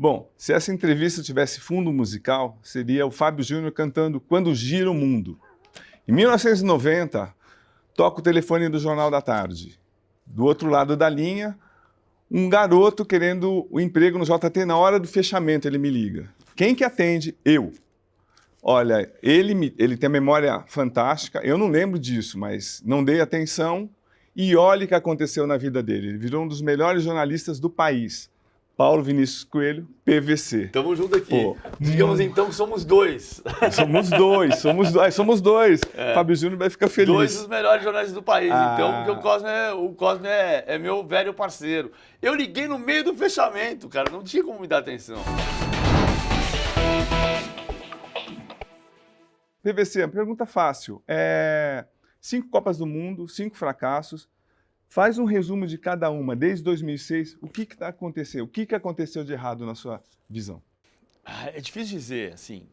Bom, se essa entrevista tivesse fundo musical, seria o Fábio Júnior cantando Quando Gira o Mundo. Em 1990, toca o telefone do Jornal da Tarde. Do outro lado da linha, um garoto querendo o emprego no JT na hora do fechamento, ele me liga. Quem que atende? Eu. Olha, ele tem a memória fantástica, eu não lembro disso, mas não dei atenção e olha o que aconteceu na vida dele. Ele virou um dos melhores jornalistas do país. Paulo Vinícius Coelho, PVC. Tamo junto aqui. Pô, Digamos então que somos dois. Somos dois. Fábio Júnior vai ficar feliz. Dois dos melhores jornalistas do país. Então, porque o Cosme é meu velho parceiro. Eu liguei no meio do fechamento, cara. Não tinha como me dar atenção. PVC, pergunta fácil. 5 Copas do Mundo, 5 fracassos. Faz um resumo de cada uma, desde 2006. O que aconteceu? O que aconteceu de errado na sua visão? É difícil dizer, assim.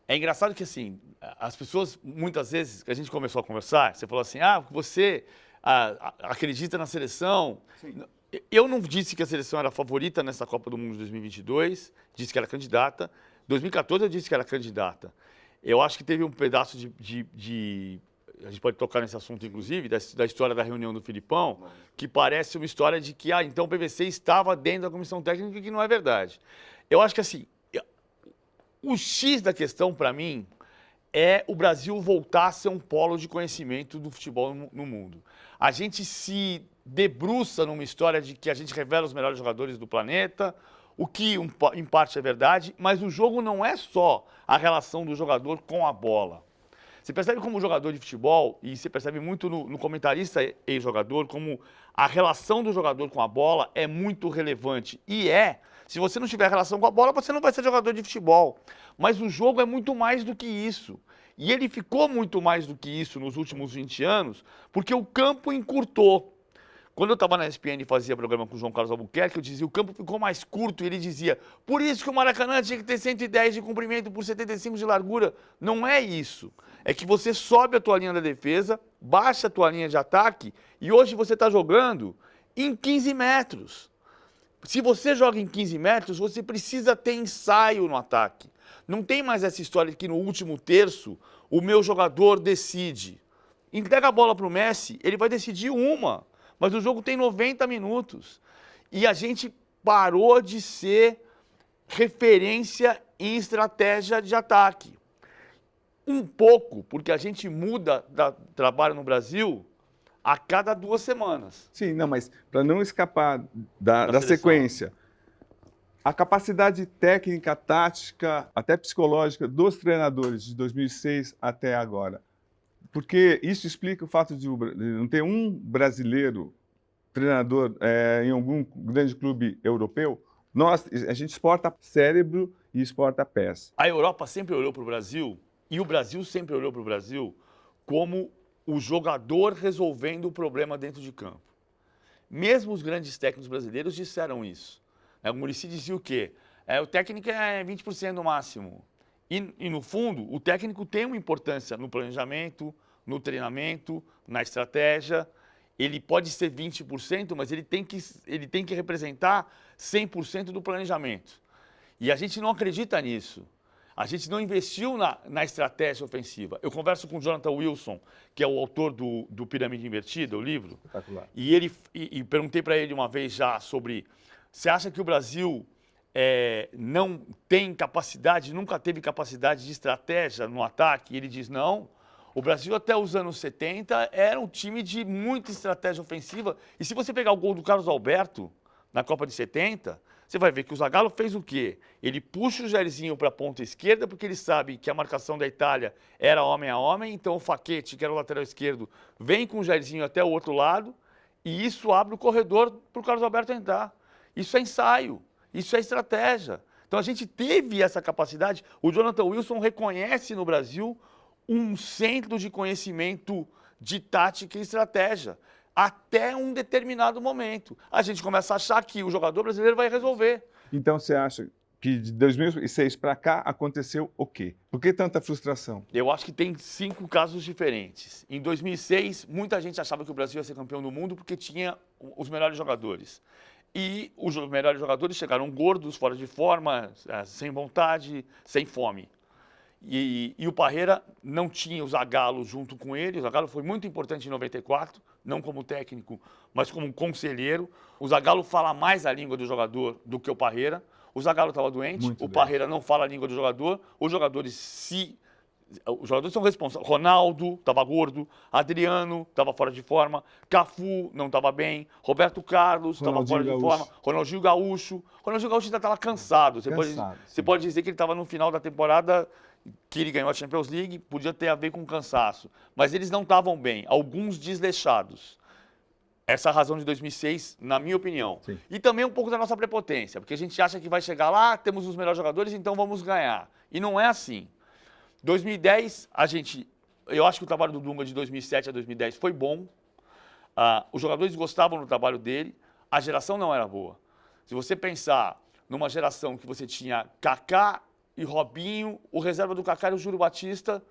É engraçado que, assim, as pessoas, muitas vezes, que a gente começou a conversar, você falou assim, você acredita na seleção. Sim. Eu não disse que a seleção era a favorita nessa Copa do Mundo de 2022, disse que era candidata. 2014 eu disse que era candidata. Eu acho que teve um pedaço a gente pode tocar nesse assunto, inclusive, da história da reunião do Filipão, que parece uma história de que, então o PVC estava dentro da comissão técnica, que não é verdade. Eu acho que, assim, o X da questão, para mim, é o Brasil voltar a ser um polo de conhecimento do futebol no mundo. A gente se debruça numa história de que a gente revela os melhores jogadores do planeta, o que, em parte, é verdade, mas o jogo não é só a relação do jogador com a bola. Você percebe como jogador de futebol, e você percebe muito no comentarista ex-jogador, como a relação do jogador com a bola é muito relevante. E se você não tiver relação com a bola, você não vai ser jogador de futebol. Mas o jogo é muito mais do que isso. E ele ficou muito mais do que isso nos últimos 20 anos, porque o campo encurtou. Quando eu estava na ESPN e fazia programa com o João Carlos Albuquerque, eu dizia, o campo ficou mais curto, e ele dizia, por isso que o Maracanã tinha que ter 110 de comprimento por 75 de largura. Não é isso. É que você sobe a tua linha da defesa, baixa a tua linha de ataque, e hoje você está jogando em 15 metros. Se você joga em 15 metros, você precisa ter ensaio no ataque. Não tem mais essa história de que no último terço, o meu jogador decide. Entrega a bola para o Messi, ele vai decidir uma. Mas o jogo tem 90 minutos. E a gente parou de ser referência em estratégia de ataque. Um pouco, porque a gente muda trabalho no Brasil a cada 2 semanas. Sim, não, mas para não escapar da sequência, a capacidade técnica, tática, até psicológica dos treinadores de 2006 até agora. Porque isso explica o fato de não ter um brasileiro treinador em algum grande clube europeu. A gente exporta cérebro e exporta pés. A Europa sempre olhou para o Brasil, e o Brasil sempre olhou para o Brasil como o jogador resolvendo o problema dentro de campo. Mesmo os grandes técnicos brasileiros disseram isso. O Muricy dizia o quê? O técnico é 20% no máximo. E, no fundo, o técnico tem uma importância no planejamento, no treinamento, na estratégia. Ele pode ser 20%, mas ele tem que representar 100% do planejamento. E a gente não acredita nisso. A gente não investiu na estratégia ofensiva. Eu converso com o Jonathan Wilson, que é o autor do Pirâmide Invertida, o livro. Espetacular. E perguntei para ele uma vez já sobre... Você acha que o Brasil não tem capacidade, nunca teve capacidade de estratégia no ataque? E ele diz, não. O Brasil, até os anos 70, era um time de muita estratégia ofensiva. E se você pegar o gol do Carlos Alberto, na Copa de 70, você vai ver que o Zagallo fez o quê? Ele puxa o Jairzinho para a ponta esquerda, porque ele sabe que a marcação da Itália era homem a homem. Então o Facchetti, que era o lateral esquerdo, vem com o Jairzinho até o outro lado. E isso abre o corredor para o Carlos Alberto entrar. Isso é ensaio, isso é estratégia. Então a gente teve essa capacidade. O Jonathan Wilson reconhece no Brasil um centro de conhecimento de tática e estratégia, até um determinado momento. A gente começa a achar que o jogador brasileiro vai resolver. Então você acha que de 2006 para cá aconteceu o quê? Por que tanta frustração? Eu acho que tem 5 casos diferentes. Em 2006, muita gente achava que o Brasil ia ser campeão do mundo porque tinha os melhores jogadores. E os melhores jogadores chegaram gordos, fora de forma, sem vontade, sem fome. E o Parreira não tinha o Zagallo junto com ele. O Zagallo foi muito importante em 94, não como técnico, mas como conselheiro. O Zagallo fala mais a língua do jogador do que o Parreira. O Zagallo estava doente, o Parreira não fala a língua do jogador. Os jogadores são responsáveis. Ronaldo estava gordo, Adriano estava fora de forma, Cafu não estava bem, Roberto Carlos estava fora de forma, Ronaldinho Gaúcho. Ronaldinho Gaúcho ainda estava cansado. Você pode dizer que ele estava no final da temporada, que ele ganhou a Champions League, podia ter a ver com cansaço. Mas eles não estavam bem, alguns desleixados. Essa é a razão de 2006, na minha opinião. Sim. E também um pouco da nossa prepotência, porque a gente acha que vai chegar lá, temos os melhores jogadores, então vamos ganhar. E não é assim. 2010, eu acho que o trabalho do Dunga de 2007 a 2010 foi bom. Os jogadores gostavam do trabalho dele. A geração não era boa. Se você pensar numa geração que você tinha Kaká e Robinho, o reserva do Kaká era o Júlio Batista,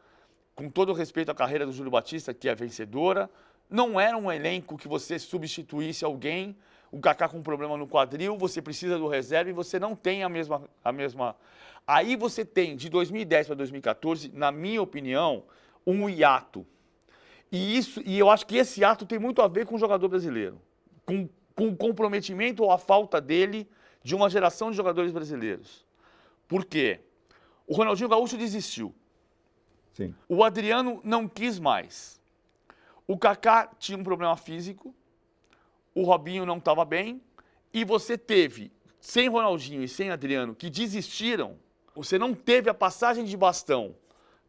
com todo o respeito à carreira do Júlio Batista, que é vencedora, não era um elenco que você substituísse alguém, o Kaká com um problema no quadril, você precisa do reserva e você não tem a mesma... Aí você tem, de 2010 para 2014, na minha opinião, um hiato. E eu acho que esse hiato tem muito a ver com o jogador brasileiro, com o comprometimento ou a falta dele de uma geração de jogadores brasileiros. Por quê? O Ronaldinho Gaúcho desistiu. Sim. O Adriano não quis mais. O Kaká tinha um problema físico. O Robinho não estava bem. E você teve, sem Ronaldinho e sem Adriano, que desistiram, você não teve a passagem de bastão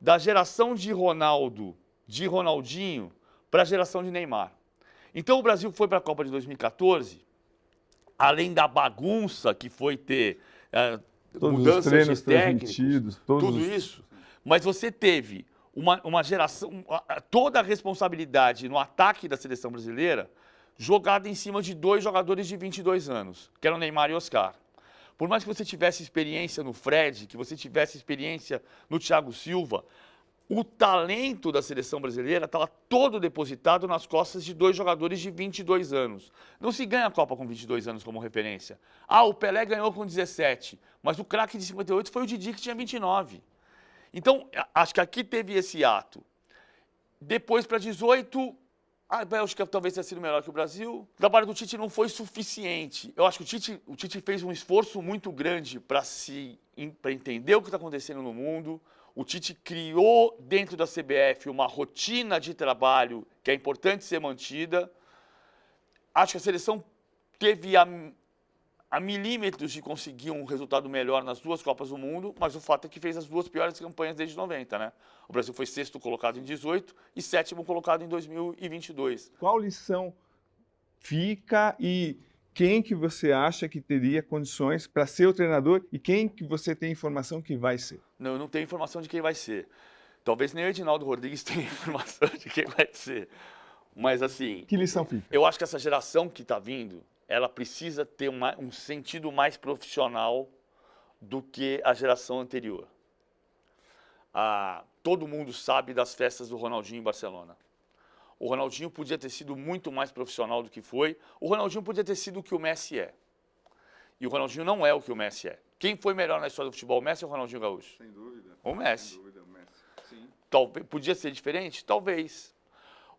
da geração de Ronaldo, de Ronaldinho, para a geração de Neymar. Então o Brasil foi para a Copa de 2014, além da bagunça que foi ter mudanças de técnicos, tudo isso, mas você teve uma geração, toda a responsabilidade no ataque da seleção brasileira jogada em cima de dois jogadores de 22 anos, que eram Neymar e Oscar. Por mais que você tivesse experiência no Fred, que você tivesse experiência no Thiago Silva, o talento da seleção brasileira estava todo depositado nas costas de dois jogadores de 22 anos. Não se ganha a Copa com 22 anos como referência. O Pelé ganhou com 17, mas o craque de 58 foi o Didi, que tinha 29. Então, acho que aqui teve esse ato. Depois, para 18, a Bélgica talvez tenha sido melhor que o Brasil. O trabalho do Tite não foi suficiente. Eu acho que o Tite fez um esforço muito grande para entender o que está acontecendo no mundo. O Tite criou dentro da CBF uma rotina de trabalho que é importante ser mantida. Acho que a seleção teve a milímetros de conseguir um resultado melhor nas duas Copas do Mundo, mas o fato é que fez as duas piores campanhas desde 90, né? O Brasil foi sexto colocado em 18 e sétimo colocado em 2022. Qual lição fica e quem que você acha que teria condições para ser o treinador e quem que você tem informação que vai ser? Não, eu não tenho informação de quem vai ser. Talvez nem o Edinaldo Rodrigues tenha informação de quem vai ser. Mas assim... Que lição fica? Eu acho que essa geração que está vindo, ela precisa ter um sentido mais profissional do que a geração anterior. Todo mundo sabe das festas do Ronaldinho em Barcelona. O Ronaldinho podia ter sido muito mais profissional do que foi. O Ronaldinho podia ter sido o que o Messi é. E o Ronaldinho não é o que o Messi é. Quem foi melhor na história do futebol, o Messi ou o Ronaldinho Gaúcho? Sem dúvida. O Messi. Sem dúvida, o Messi. Sim. Talvez, podia ser diferente? Talvez.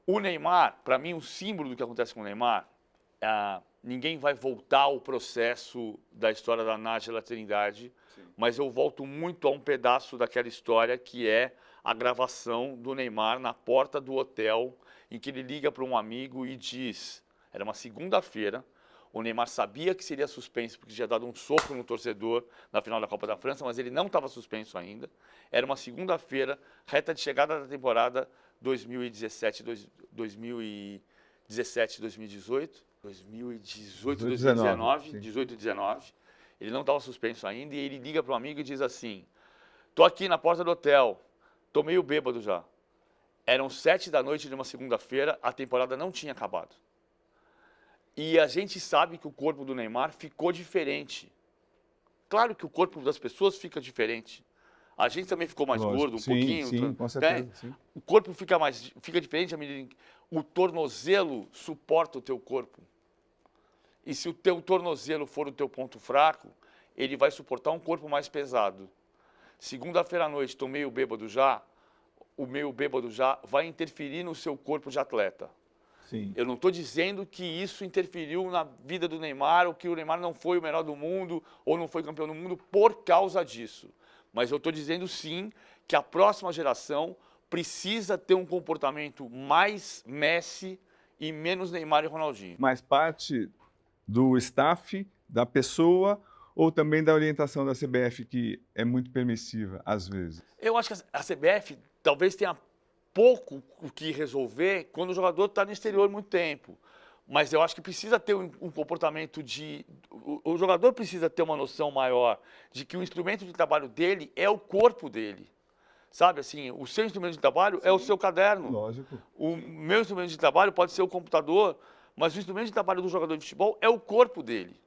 O Neymar, para mim, o símbolo do que acontece com o Neymar, ninguém vai voltar ao processo da história da Nájila Trindade, sim, mas eu volto muito a um pedaço daquela história que é a gravação do Neymar na porta do hotel, em que ele liga para um amigo e diz, era uma segunda-feira, o Neymar sabia que seria suspenso porque tinha dado um soco no torcedor na final da Copa da França, mas ele não estava suspenso ainda. Era uma segunda-feira, reta de chegada da temporada 2017, 2018, 2019, 18 e 19. Ele não estava suspenso ainda e ele liga para um amigo e diz assim, tô aqui na porta do hotel, tô meio bêbado já. Eram 7 da noite de uma segunda-feira, a temporada não tinha acabado. E a gente sabe que o corpo do Neymar ficou diferente. Claro que o corpo das pessoas fica diferente. A gente também ficou mais gordo, pouquinho. Sim, com certeza. Sim. O corpo fica diferente à medida que o tornozelo suporta o teu corpo. e se o teu tornozelo for o teu ponto fraco, ele vai suportar um corpo mais pesado. Segunda-feira à noite, estou meio bêbado já, o meio bêbado já vai interferir no seu corpo de atleta. Sim. Eu não estou dizendo que isso interferiu na vida do Neymar, ou que o Neymar não foi o melhor do mundo, ou não foi campeão do mundo por causa disso. Mas eu estou dizendo sim que a próxima geração precisa ter um comportamento mais Messi e menos Neymar e Ronaldinho. Mais parte do staff, da pessoa, ou também da orientação da CBF, que é muito permissiva, às vezes? Eu acho que a CBF talvez tenha pouco o que resolver quando o jogador está no exterior muito tempo. Mas eu acho que precisa ter um comportamento de... O jogador precisa ter uma noção maior de que o instrumento de trabalho dele é o corpo dele. Sabe, assim, o seu instrumento de trabalho é o seu caderno. Lógico. O meu instrumento de trabalho pode ser o computador, mas o instrumento de trabalho do jogador de futebol é o corpo dele.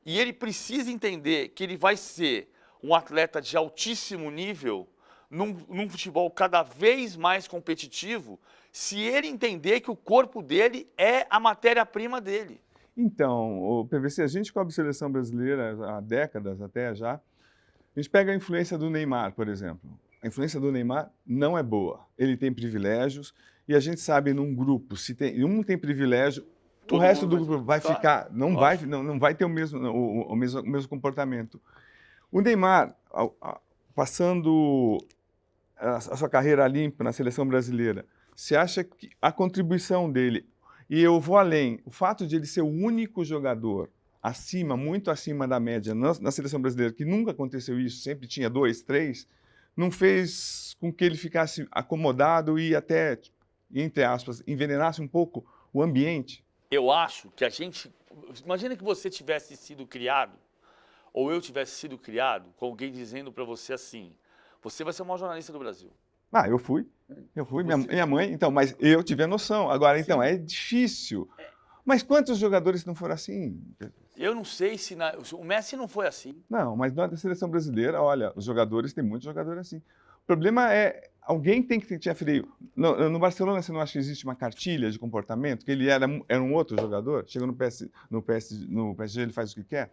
E ele precisa entender que ele vai ser um atleta de altíssimo nível num futebol cada vez mais competitivo, se ele entender que o corpo dele é a matéria-prima dele. Então, o PVC, a gente cobre a seleção brasileira há décadas até já. A gente pega a influência do Neymar, por exemplo. A influência do Neymar não é boa. Ele tem privilégios e a gente sabe num grupo, se tem, um tem privilégio, o resto do grupo vai ficar, não vai ter o mesmo comportamento. O Neymar, passando a sua carreira limpa na seleção brasileira, você acha que a contribuição dele, e eu vou além, o fato de ele ser o único jogador muito acima da média na seleção brasileira, que nunca aconteceu isso, sempre tinha 2, 3, não fez com que ele ficasse acomodado e até, entre aspas, envenenasse um pouco o ambiente? Eu acho que a gente... Imagina que você tivesse sido criado, ou eu tivesse sido criado, com alguém dizendo para você assim, você vai ser o maior jornalista do Brasil. Ah, eu fui, minha mãe, então, mas eu tive a noção. Agora, então, Sim. é difícil. Mas quantos jogadores não foram assim? Eu não sei se... O Messi não foi assim. Não, mas na seleção brasileira, olha, os jogadores, tem muitos jogadores assim. O problema é, alguém tem que ter freio. No Barcelona, você não acha que existe uma cartilha de comportamento? Que ele era um outro jogador? Chega no PSG, ele faz o que quer?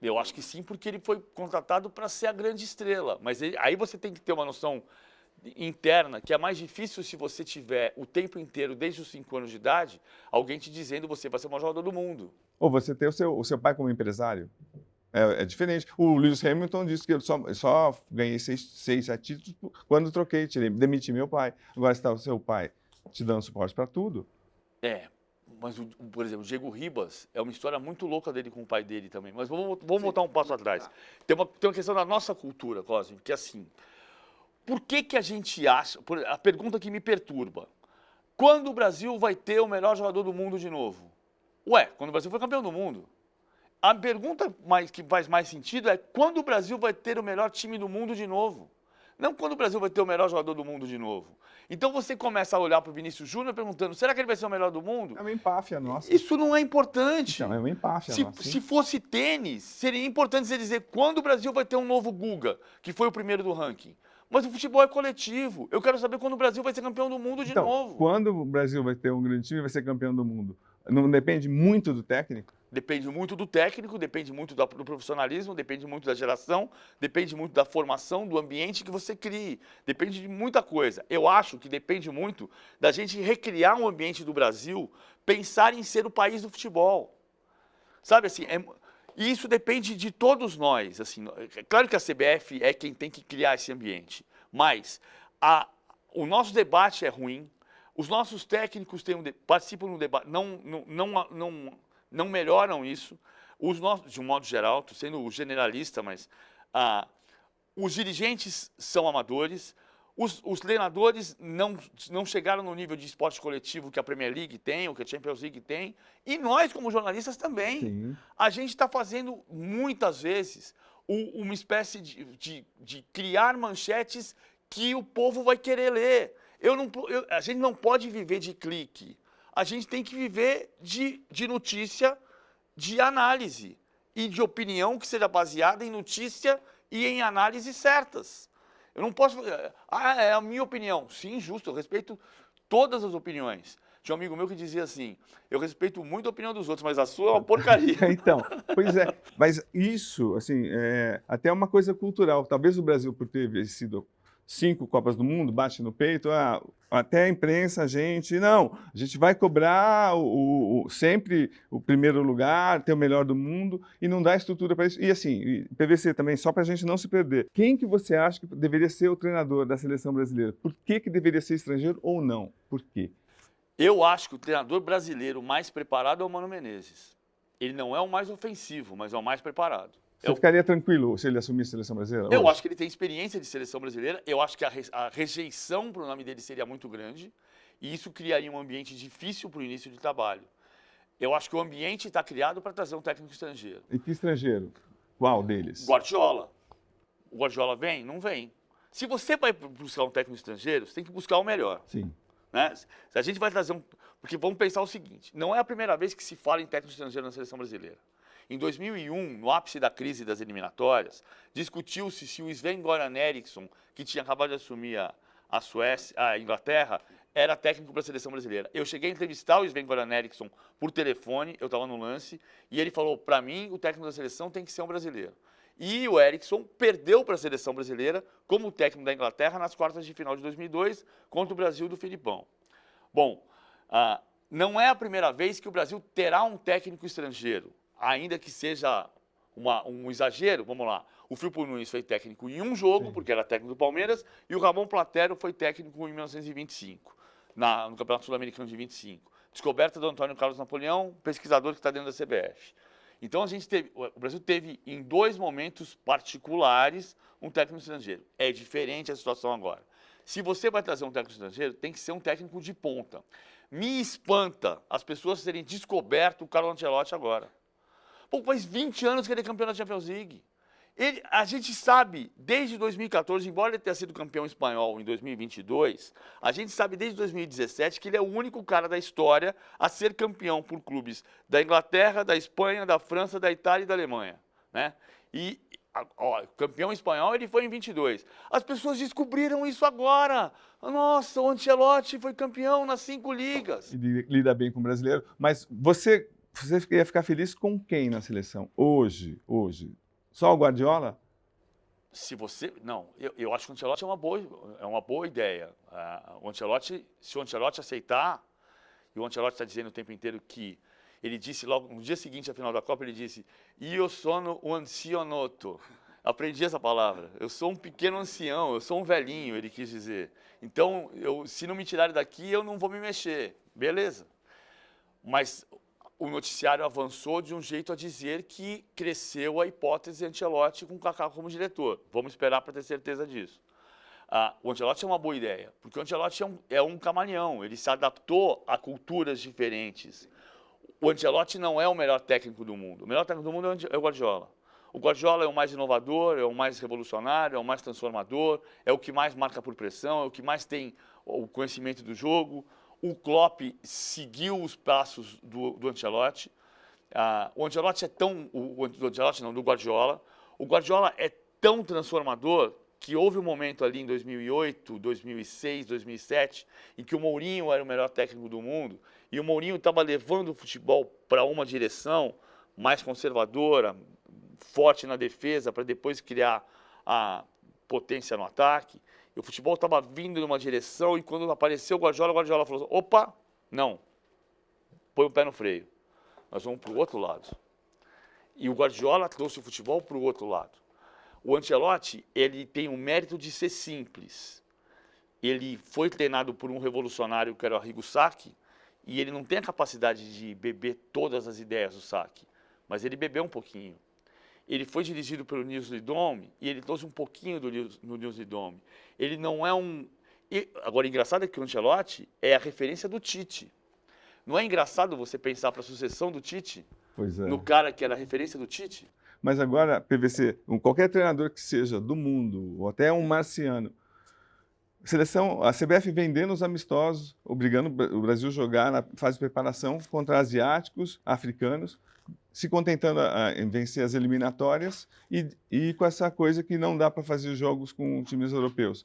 Eu acho que sim, porque ele foi contratado para ser a grande estrela. Mas aí você tem que ter uma noção interna, que é mais difícil se você tiver o tempo inteiro, desde os 5 anos de idade, alguém te dizendo você vai ser o maior jogador do mundo. Ou você ter o seu pai como empresário. É diferente. O Lewis Hamilton disse que eu só ganhei 6, 7 títulos quando troquei, demiti meu pai. Agora está o seu pai te dando suporte para tudo. Mas, por exemplo, o Diego Ribas é uma história muito louca dele com o pai dele também. Mas vamos voltar um passo atrás. Tem uma questão da nossa cultura, Cosme, que é assim... Por que a gente acha... A pergunta que me perturba. Quando o Brasil vai ter o melhor jogador do mundo de novo? Ué, quando o Brasil foi campeão do mundo. A pergunta que faz mais sentido é quando o Brasil vai ter o melhor time do mundo de novo? Não quando o Brasil vai ter o melhor jogador do mundo de novo. Então você começa a olhar para o Vinícius Júnior perguntando, será que ele vai ser o melhor do mundo? É uma empáfia nossa. Isso não é importante. Não, é uma empáfia nossa. Se fosse tênis, seria importante você dizer quando o Brasil vai ter um novo Guga, que foi o primeiro do ranking. Mas o futebol é coletivo. Eu quero saber quando o Brasil vai ser campeão do mundo de novo. Quando o Brasil vai ter um grande time e vai ser campeão do mundo? Não depende muito do técnico? Depende muito do técnico, depende muito do profissionalismo, depende muito da geração, depende muito da formação, do ambiente que você crie. Depende de muita coisa. Eu acho que depende muito da gente recriar um ambiente do Brasil, pensar em ser o país do futebol. Sabe assim, e isso depende de todos nós. Assim, é claro que a CBF é quem tem que criar esse ambiente, mas o nosso debate é ruim, os nossos técnicos participam do debate, não melhoram isso. De um modo geral, estou sendo generalista, mas os dirigentes são amadores, os treinadores não chegaram no nível de esporte coletivo que a Premier League tem, ou que a Champions League tem, e nós, como jornalistas, também. Sim. A gente está fazendo, muitas vezes, uma espécie de criar manchetes que o povo vai querer ler. A gente não pode viver de clique. A gente tem que viver de notícia, de análise e de opinião que seja baseada em notícia e em análises certas. Eu não posso... é a minha opinião. Sim, justo, eu respeito todas as opiniões. Tinha um amigo meu que dizia assim, eu respeito muito a opinião dos outros, mas a sua é uma porcaria. Então, pois é, mas isso, assim, até é uma coisa cultural. Talvez o Brasil, por ter vencido 5 Copas do Mundo, bate no peito, até a imprensa, a gente vai cobrar sempre o primeiro lugar, ter o melhor do mundo, e não dá estrutura para isso. E assim, PVC também, só para a gente não se perder. Quem que você acha que deveria ser o treinador da seleção brasileira? Por que deveria ser estrangeiro ou não? Por quê? Eu acho que o treinador brasileiro mais preparado é o Mano Menezes. Ele não é o mais ofensivo, mas é o mais preparado. Você ficaria tranquilo se ele assumisse a seleção brasileira? Eu hoje? acho que ele tem experiência de seleção brasileira. Eu acho que a rejeição para o nome dele seria muito grande. E isso criaria um ambiente difícil para o início de trabalho. Eu acho que o ambiente está criado para trazer um técnico estrangeiro. E que estrangeiro? Qual deles? Guardiola. O Guardiola vem? Não vem. Se você vai buscar um técnico estrangeiro, você tem que buscar o melhor. Sim. Né? Se a gente vai trazer Porque vamos pensar o seguinte, não é a primeira vez que se fala em técnico estrangeiro na seleção brasileira. Em 2001, no ápice da crise das eliminatórias, discutiu-se se o Sven-Göran Eriksson, que tinha acabado de assumir a Inglaterra, era técnico para a seleção brasileira. Eu cheguei a entrevistar o Sven-Göran Eriksson por telefone, eu estava no lance, e ele falou, para mim, o técnico da seleção tem que ser um brasileiro. E o Eriksson perdeu para a seleção brasileira como técnico da Inglaterra nas quartas de final de 2002 contra o Brasil do Filipão. Bom, não é a primeira vez que o Brasil terá um técnico estrangeiro, ainda que seja um exagero. Vamos lá, o Firpo Nunes foi técnico em um jogo, porque era técnico do Palmeiras, e o Ramon Platero foi técnico em 1925, no Campeonato Sul-Americano de 25. Descoberta do Antônio Carlos Napoleão, pesquisador que está dentro da CBF. Então, o Brasil teve, em 2 momentos particulares, um técnico estrangeiro. É diferente a situação agora. Se você vai trazer um técnico estrangeiro, tem que ser um técnico de ponta. Me espanta as pessoas terem descoberto o Carlo Ancelotti agora. Pô, faz 20 anos que ele é campeão da Champions League. A gente sabe, desde 2014, embora ele tenha sido campeão espanhol em 2022, a gente sabe desde 2017 que ele é o único cara da história a ser campeão por clubes da Inglaterra, da Espanha, da França, da Itália e da Alemanha. Né? E, campeão espanhol ele foi em 22. As pessoas descobriram isso agora. Nossa, o Ancelotti foi campeão nas 5 ligas. E lida bem com o brasileiro. Mas você ia ficar feliz com quem na seleção? Hoje. Só o Guardiola? Não, eu acho que o Ancelotti é uma boa ideia. Se o Ancelotti aceitar, e o Ancelotti está dizendo o tempo inteiro que ele disse logo no dia seguinte à final da Copa, ele disse: "Io sono un anzianotto". Aprendi essa palavra. Eu sou um pequeno ancião, eu sou um velhinho, ele quis dizer. Então, se não me tirarem daqui, eu não vou me mexer. Beleza. Mas o noticiário avançou de um jeito a dizer que cresceu a hipótese Ancelotti com o Kaká como diretor. Vamos esperar para ter certeza disso. O Ancelotti é uma boa ideia, porque o Ancelotti é um camaleão, ele se adaptou a culturas diferentes. O Ancelotti não é o melhor técnico do mundo. O melhor técnico do mundo é o Guardiola. O Guardiola é o mais inovador, é o mais revolucionário, é o mais transformador, é o que mais marca por pressão, é o que mais tem o conhecimento do jogo. O Klopp seguiu os passos do Ancelotti. O Ancelotti do Guardiola. O Guardiola é tão transformador que houve um momento ali em 2008, 2006, 2007, em que o Mourinho era o melhor técnico do mundo e o Mourinho estava levando o futebol para uma direção mais conservadora, forte na defesa, para depois criar a potência no ataque. E o futebol estava vindo numa direção e quando apareceu o Guardiola falou: opa, não, põe o pé no freio, nós vamos para o outro lado. E o Guardiola trouxe o futebol para o outro lado. O Ancelotti, ele tem o mérito de ser simples. Ele foi treinado por um revolucionário que era o Arrigo Sacchi e ele não tem a capacidade de beber todas as ideias do Sacchi, mas ele bebeu um pouquinho. Ele foi dirigido pelo Nils Lidome e ele trouxe um pouquinho do Nils Lidome. Ele não é um... Agora, engraçado é que o Ancelotti é a referência do Tite. Não é engraçado você pensar para a sucessão do Tite? Pois é. No cara que era a referência do Tite? Mas agora, PVC, qualquer treinador que seja do mundo, ou até um marciano, a CBF vendendo os amistosos, obrigando o Brasil a jogar na fase de preparação contra asiáticos, africanos, se contentando em vencer as eliminatórias e com essa coisa que não dá para fazer jogos com times europeus.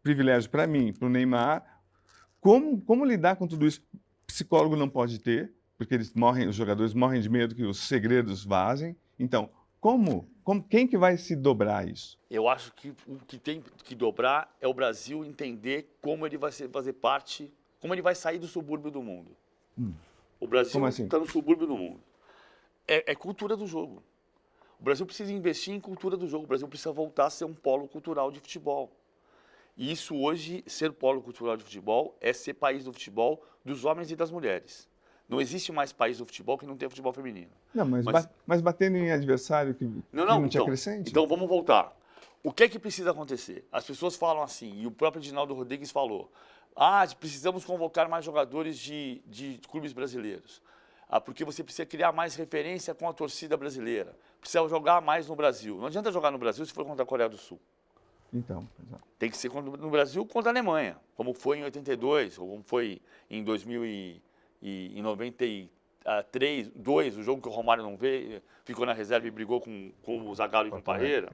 Privilégio para mim, para o Neymar, Como lidar com tudo isso? Psicólogo não pode ter, porque os jogadores morrem de medo que os segredos vazem. Então, quem que vai se dobrar isso? Eu acho que o que tem que dobrar é o Brasil entender como ele vai fazer parte, como ele vai sair do subúrbio do mundo. O Brasil Como assim? está no subúrbio do mundo. É cultura do jogo. O Brasil precisa investir em cultura do jogo. O Brasil precisa voltar a ser um polo cultural de futebol. E isso hoje, ser polo cultural de futebol, é ser país do futebol dos homens e das mulheres. Não existe mais país do futebol que não tenha futebol feminino. Não, mas batendo em adversário que não te acrescente? Então vamos voltar. O que é que precisa acontecer? As pessoas falam assim, e o próprio Edinaldo Rodrigues falou, precisamos convocar mais jogadores de clubes brasileiros. Porque você precisa criar mais referência com a torcida brasileira. Precisa jogar mais no Brasil. Não adianta jogar no Brasil se for contra a Coreia do Sul. Então, exato. Tem que ser no Brasil contra a Alemanha, como foi em 82, ou como foi em 93, o jogo que o Romário não veio, ficou na reserva e brigou com o Zagallo e com o Parreira.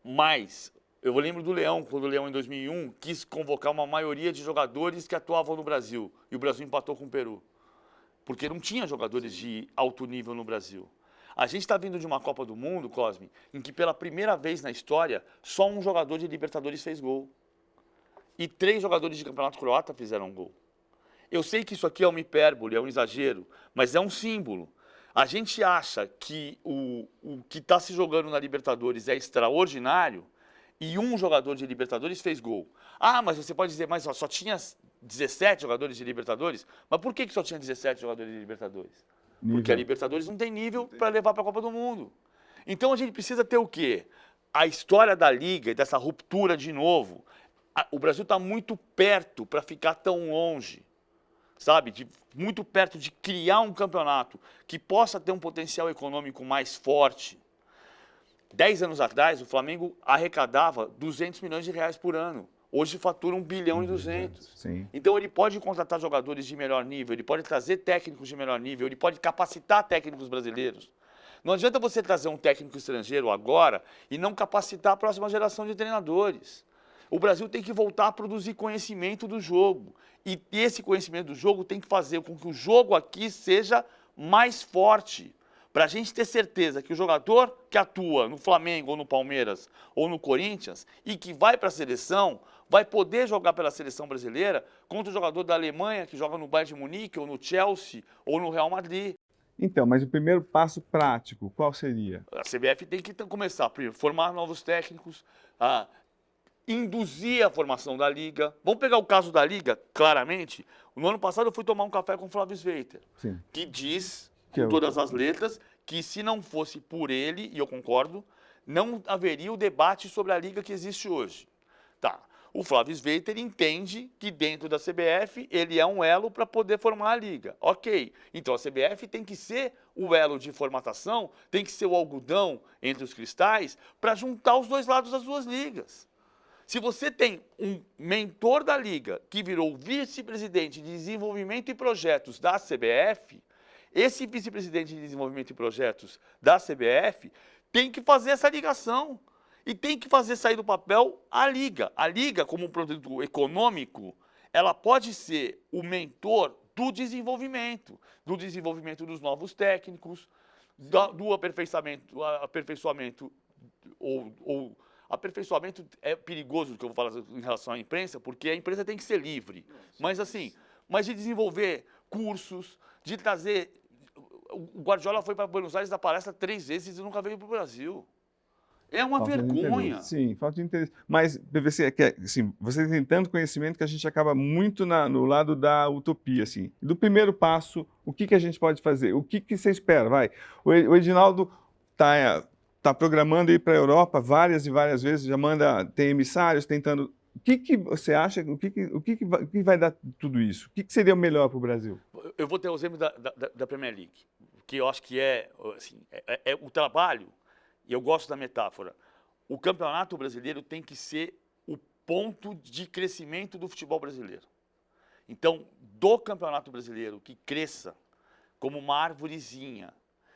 Mas eu lembro do Leão, quando o Leão, em 2001, quis convocar uma maioria de jogadores que atuavam no Brasil, e o Brasil empatou com o Peru, porque não tinha jogadores de alto nível no Brasil. A gente está vindo de uma Copa do Mundo, Cosme, em que pela primeira vez na história, só um jogador de Libertadores fez gol. E 3 jogadores de Campeonato Croata fizeram gol. Eu sei que isso aqui é uma hipérbole, é um exagero, mas é um símbolo. A gente acha que o que está se jogando na Libertadores é extraordinário e um jogador de Libertadores fez gol. Mas você pode dizer, mas só tinha 17 jogadores de Libertadores? Mas por que só tinha 17 jogadores de Libertadores? Porque a Libertadores não tem nível para levar para a Copa do Mundo. Então a gente precisa ter o quê? A história da Liga e dessa ruptura de novo. O Brasil está muito perto para ficar tão longe, sabe? Muito perto de criar um campeonato que possa ter um potencial econômico mais forte. 10 anos atrás, o Flamengo arrecadava 200 milhões de reais por ano. Hoje fatura 1 bilhão e 200. Sim. Então ele pode contratar jogadores de melhor nível, ele pode trazer técnicos de melhor nível, ele pode capacitar técnicos brasileiros. Não adianta você trazer um técnico estrangeiro agora e não capacitar a próxima geração de treinadores. O Brasil tem que voltar a produzir conhecimento do jogo. E esse conhecimento do jogo tem que fazer com que o jogo aqui seja mais forte. Para a gente ter certeza que o jogador que atua no Flamengo, ou no Palmeiras, ou no Corinthians, e que vai para a seleção, vai poder jogar pela seleção brasileira contra o jogador da Alemanha, que joga no Bayern de Munique, ou no Chelsea, ou no Real Madrid. Então, mas o primeiro passo prático, qual seria? A CBF tem que começar a formar novos técnicos, a induzir a formação da Liga. Vamos pegar o caso da Liga, claramente. No ano passado eu fui tomar um café com o Flávio Sveiter, que diz, com todas as letras, que se não fosse por ele, e eu concordo, não haveria o debate sobre a Liga que existe hoje. Tá. O Flávio Sveiter entende que dentro da CBF ele é um elo para poder formar a Liga. Ok. Então a CBF tem que ser o elo de formatação, tem que ser o algodão entre os cristais para juntar os dois lados das duas ligas. Se você tem um mentor da Liga que virou vice-presidente de desenvolvimento e projetos da CBF, esse vice-presidente de desenvolvimento e projetos da CBF tem que fazer essa ligação e tem que fazer sair do papel a Liga. A Liga, como um produto econômico, ela pode ser o mentor do desenvolvimento dos novos técnicos, do aperfeiçoamento aperfeiçoamento é perigoso, que eu vou falar em relação à imprensa, porque a imprensa tem que ser livre. Mas de desenvolver cursos, de trazer... O Guardiola foi para Buenos Aires dar palestra 3 vezes e nunca veio para o Brasil. É uma vergonha. Sim, falta de interesse. Mas, PVC, assim, você tem tanto conhecimento que a gente acaba muito no lado da utopia. Assim. Do primeiro passo, o que a gente pode fazer? O que você espera? O Edinaldo está programando ir para a Europa várias e várias vezes, tem emissários tentando... O que você acha, o que vai dar tudo isso? O que seria o melhor para o Brasil? Eu vou ter o exemplo da Premier League, que eu acho que é o trabalho, e eu gosto da metáfora. O Campeonato Brasileiro tem que ser o ponto de crescimento do futebol brasileiro. Então, do Campeonato Brasileiro que cresça como uma arvorezinha,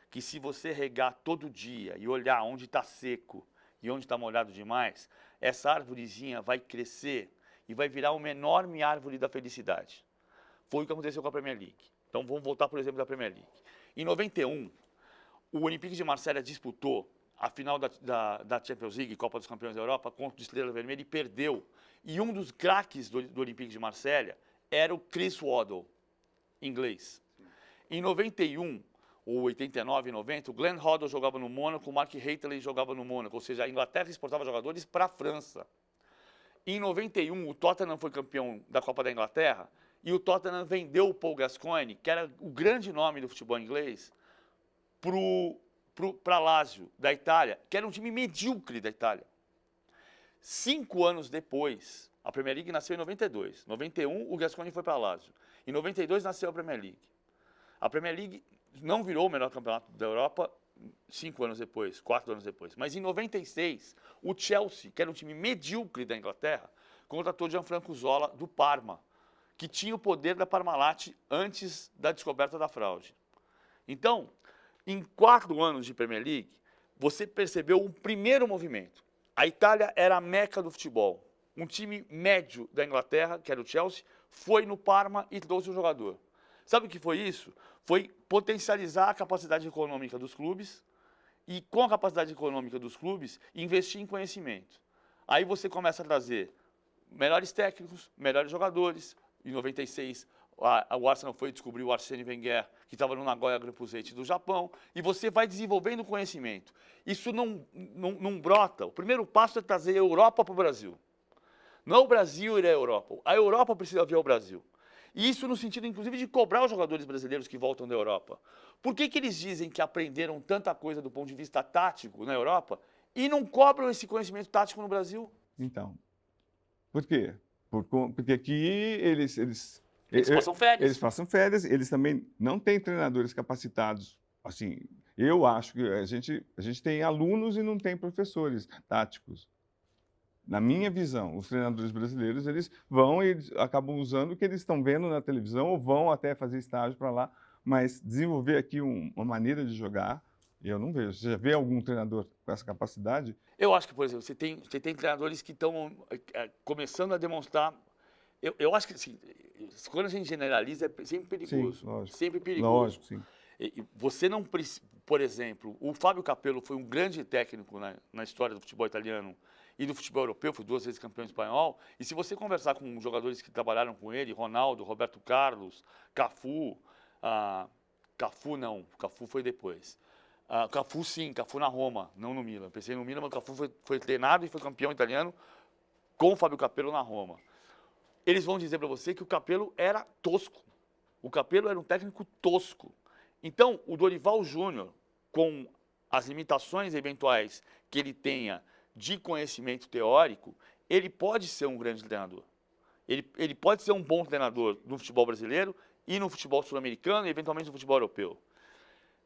que se você regar todo dia e olhar onde está seco e onde está molhado demais, essa arvorezinha vai crescer e vai virar uma enorme árvore da felicidade. Foi o que aconteceu com a Premier League. Então vamos voltar, por exemplo, da Premier League. Em 91, o Olympique de Marselha disputou a final da Champions League, Copa dos Campeões da Europa, contra o Estrela Vermelha e perdeu. E um dos craques do Olympique de Marselha era o Chris Waddle, inglês. Em 91, ou 89 e 90, o Glenn Hoddle jogava no Mônaco, o Mark Hateley jogava no Mônaco, ou seja, a Inglaterra exportava jogadores para a França. Em 91, o Tottenham foi campeão da Copa da Inglaterra e o Tottenham vendeu o Paul Gascoigne, que era o grande nome do futebol inglês, para Lazio, da Itália, que era um time medíocre da Itália. 5 anos depois, a Premier League nasceu em 92. Em 91, o Gascoigne foi para Lazio. Em 92, nasceu a Premier League. A Premier League não virou o melhor campeonato da Europa 5 anos depois, 4 anos depois. Mas em 96, o Chelsea, que era um time medíocre da Inglaterra, contratou Gianfranco Zola do Parma, que tinha o poder da Parmalat antes da descoberta da fraude. Então, em 4 anos de Premier League, você percebeu um primeiro movimento. A Itália era a meca do futebol. Um time médio da Inglaterra, que era o Chelsea, foi no Parma e trouxe um jogador. Sabe o que foi isso? Foi potencializar a capacidade econômica dos clubes e, com a capacidade econômica dos clubes, investir em conhecimento. Aí você começa a trazer melhores técnicos, melhores jogadores. Em 96, o Arsenal foi descobrir o Arsène Wenger, que estava no Nagoya Grampus Eight do Japão, e você vai desenvolvendo conhecimento. Isso não brota. O primeiro passo é trazer a Europa para o Brasil. Não o Brasil ir à Europa. A Europa precisa vir ao Brasil. E isso no sentido, inclusive, de cobrar os jogadores brasileiros que voltam da Europa. Por que eles dizem que aprenderam tanta coisa do ponto de vista tático na Europa e não cobram esse conhecimento tático no Brasil? Então, por quê? Porque aqui eles passam férias. Eles passam férias, eles também não têm treinadores capacitados. Assim, eu acho que a gente tem alunos e não tem professores táticos. Na minha visão, os treinadores brasileiros, eles vão e acabam usando o que eles estão vendo na televisão ou vão até fazer estágio para lá, mas desenvolver aqui uma maneira de jogar, eu não vejo. Você já vê algum treinador com essa capacidade? Eu acho que, por exemplo, você tem treinadores que estão começando a demonstrar. Eu acho que, assim, quando a gente generaliza, é sempre perigoso. Sim, lógico. Sempre perigoso. Lógico, sim. Você não precisa. Por exemplo, o Fábio Capello foi um grande técnico na história do futebol italiano e do futebol europeu, foi 2 vezes campeão espanhol. E se você conversar com jogadores que trabalharam com ele, Ronaldo, Roberto Carlos, Cafu, Cafu foi depois. Cafu sim, Cafu na Roma, não no Milan. Pensei no Milan, mas o Cafu foi treinado e foi campeão italiano com o Fábio Capello na Roma. Eles vão dizer para você que o Capello era tosco. O Capello era um técnico tosco. Então, o Dorival Júnior, com as limitações eventuais que ele tenha de conhecimento teórico, ele pode ser um grande treinador. Ele pode ser um bom treinador no futebol brasileiro e no futebol sul-americano e, eventualmente, no futebol europeu.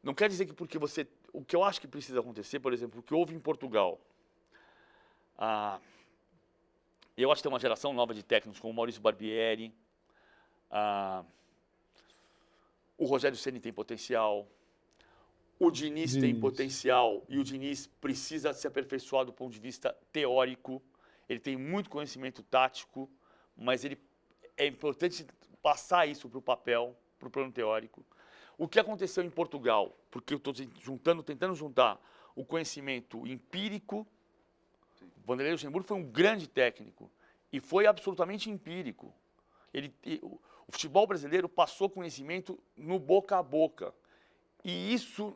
Não quer dizer que porque você... O que eu acho que precisa acontecer, por exemplo, o que houve em Portugal. Eu acho que tem uma geração nova de técnicos, como o Maurício Barbieri, o Rogério Ceni tem potencial, o Diniz tem potencial e o Diniz precisa se aperfeiçoar do ponto de vista teórico. Ele tem muito conhecimento tático, mas é importante passar isso para o papel, para o plano teórico. O que aconteceu em Portugal, porque eu estou tentando juntar o conhecimento empírico. Vanderlei Luxemburgo foi um grande técnico e foi absolutamente empírico. O futebol brasileiro passou conhecimento no boca a boca. E isso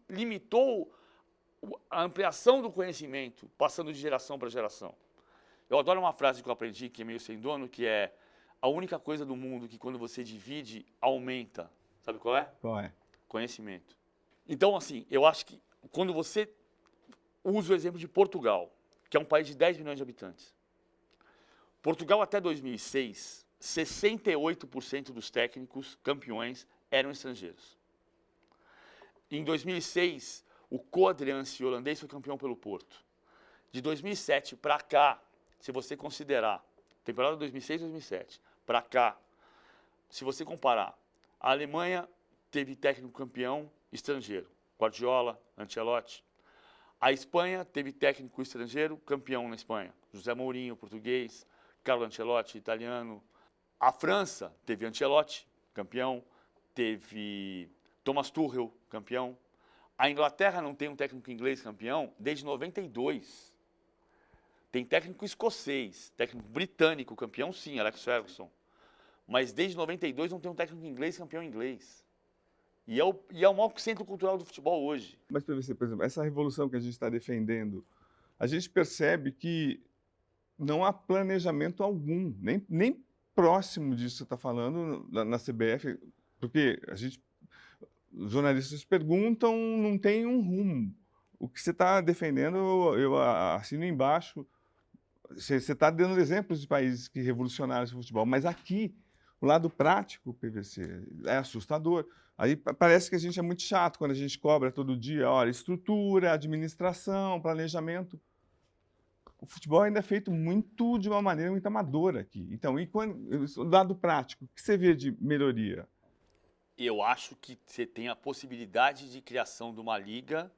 limitou a ampliação do conhecimento, passando de geração para geração. Eu adoro uma frase que eu aprendi, que é meio sem dono, que é: a única coisa do mundo que quando você divide, aumenta. Sabe qual é? Qual é? Conhecimento. Então, assim, eu acho que quando você usa o exemplo de Portugal, que é um país de 10 milhões de habitantes. Portugal, até 2006, 68% dos técnicos campeões eram estrangeiros. Em 2006, o Coadriance, holandês, foi campeão pelo Porto. De 2007 para cá, se você considerar, temporada 2006 e 2007, para cá, se você comparar, a Alemanha teve técnico campeão estrangeiro, Guardiola, Ancelotti. A Espanha teve técnico estrangeiro campeão na Espanha. José Mourinho, português. Carlo Ancelotti, italiano. A França teve Ancelotti, campeão. Teve Thomas Tuchel, campeão. A Inglaterra não tem um técnico inglês campeão desde 92. Tem técnico escocês, técnico britânico campeão, sim, Alex Ferguson. Mas desde 92 não tem um técnico inglês campeão inglês. E é o maior centro cultural do futebol hoje. Mas para você, por exemplo, essa revolução que a gente está defendendo, a gente percebe que não há planejamento algum, nem próximo disso que você está falando na CBF, porque os jornalistas perguntam, não tem um rumo. O que você está defendendo, eu assino embaixo. Você está dando exemplos de países que revolucionaram esse futebol, mas aqui, o lado prático, PVC, é assustador. Aí parece que a gente é muito chato quando a gente cobra todo dia, olha, estrutura, administração, planejamento. O futebol ainda é feito muito de uma maneira muito amadora aqui. Então, o lado prático, o que você vê de melhoria? Eu acho que você tem a possibilidade de criação de uma liga,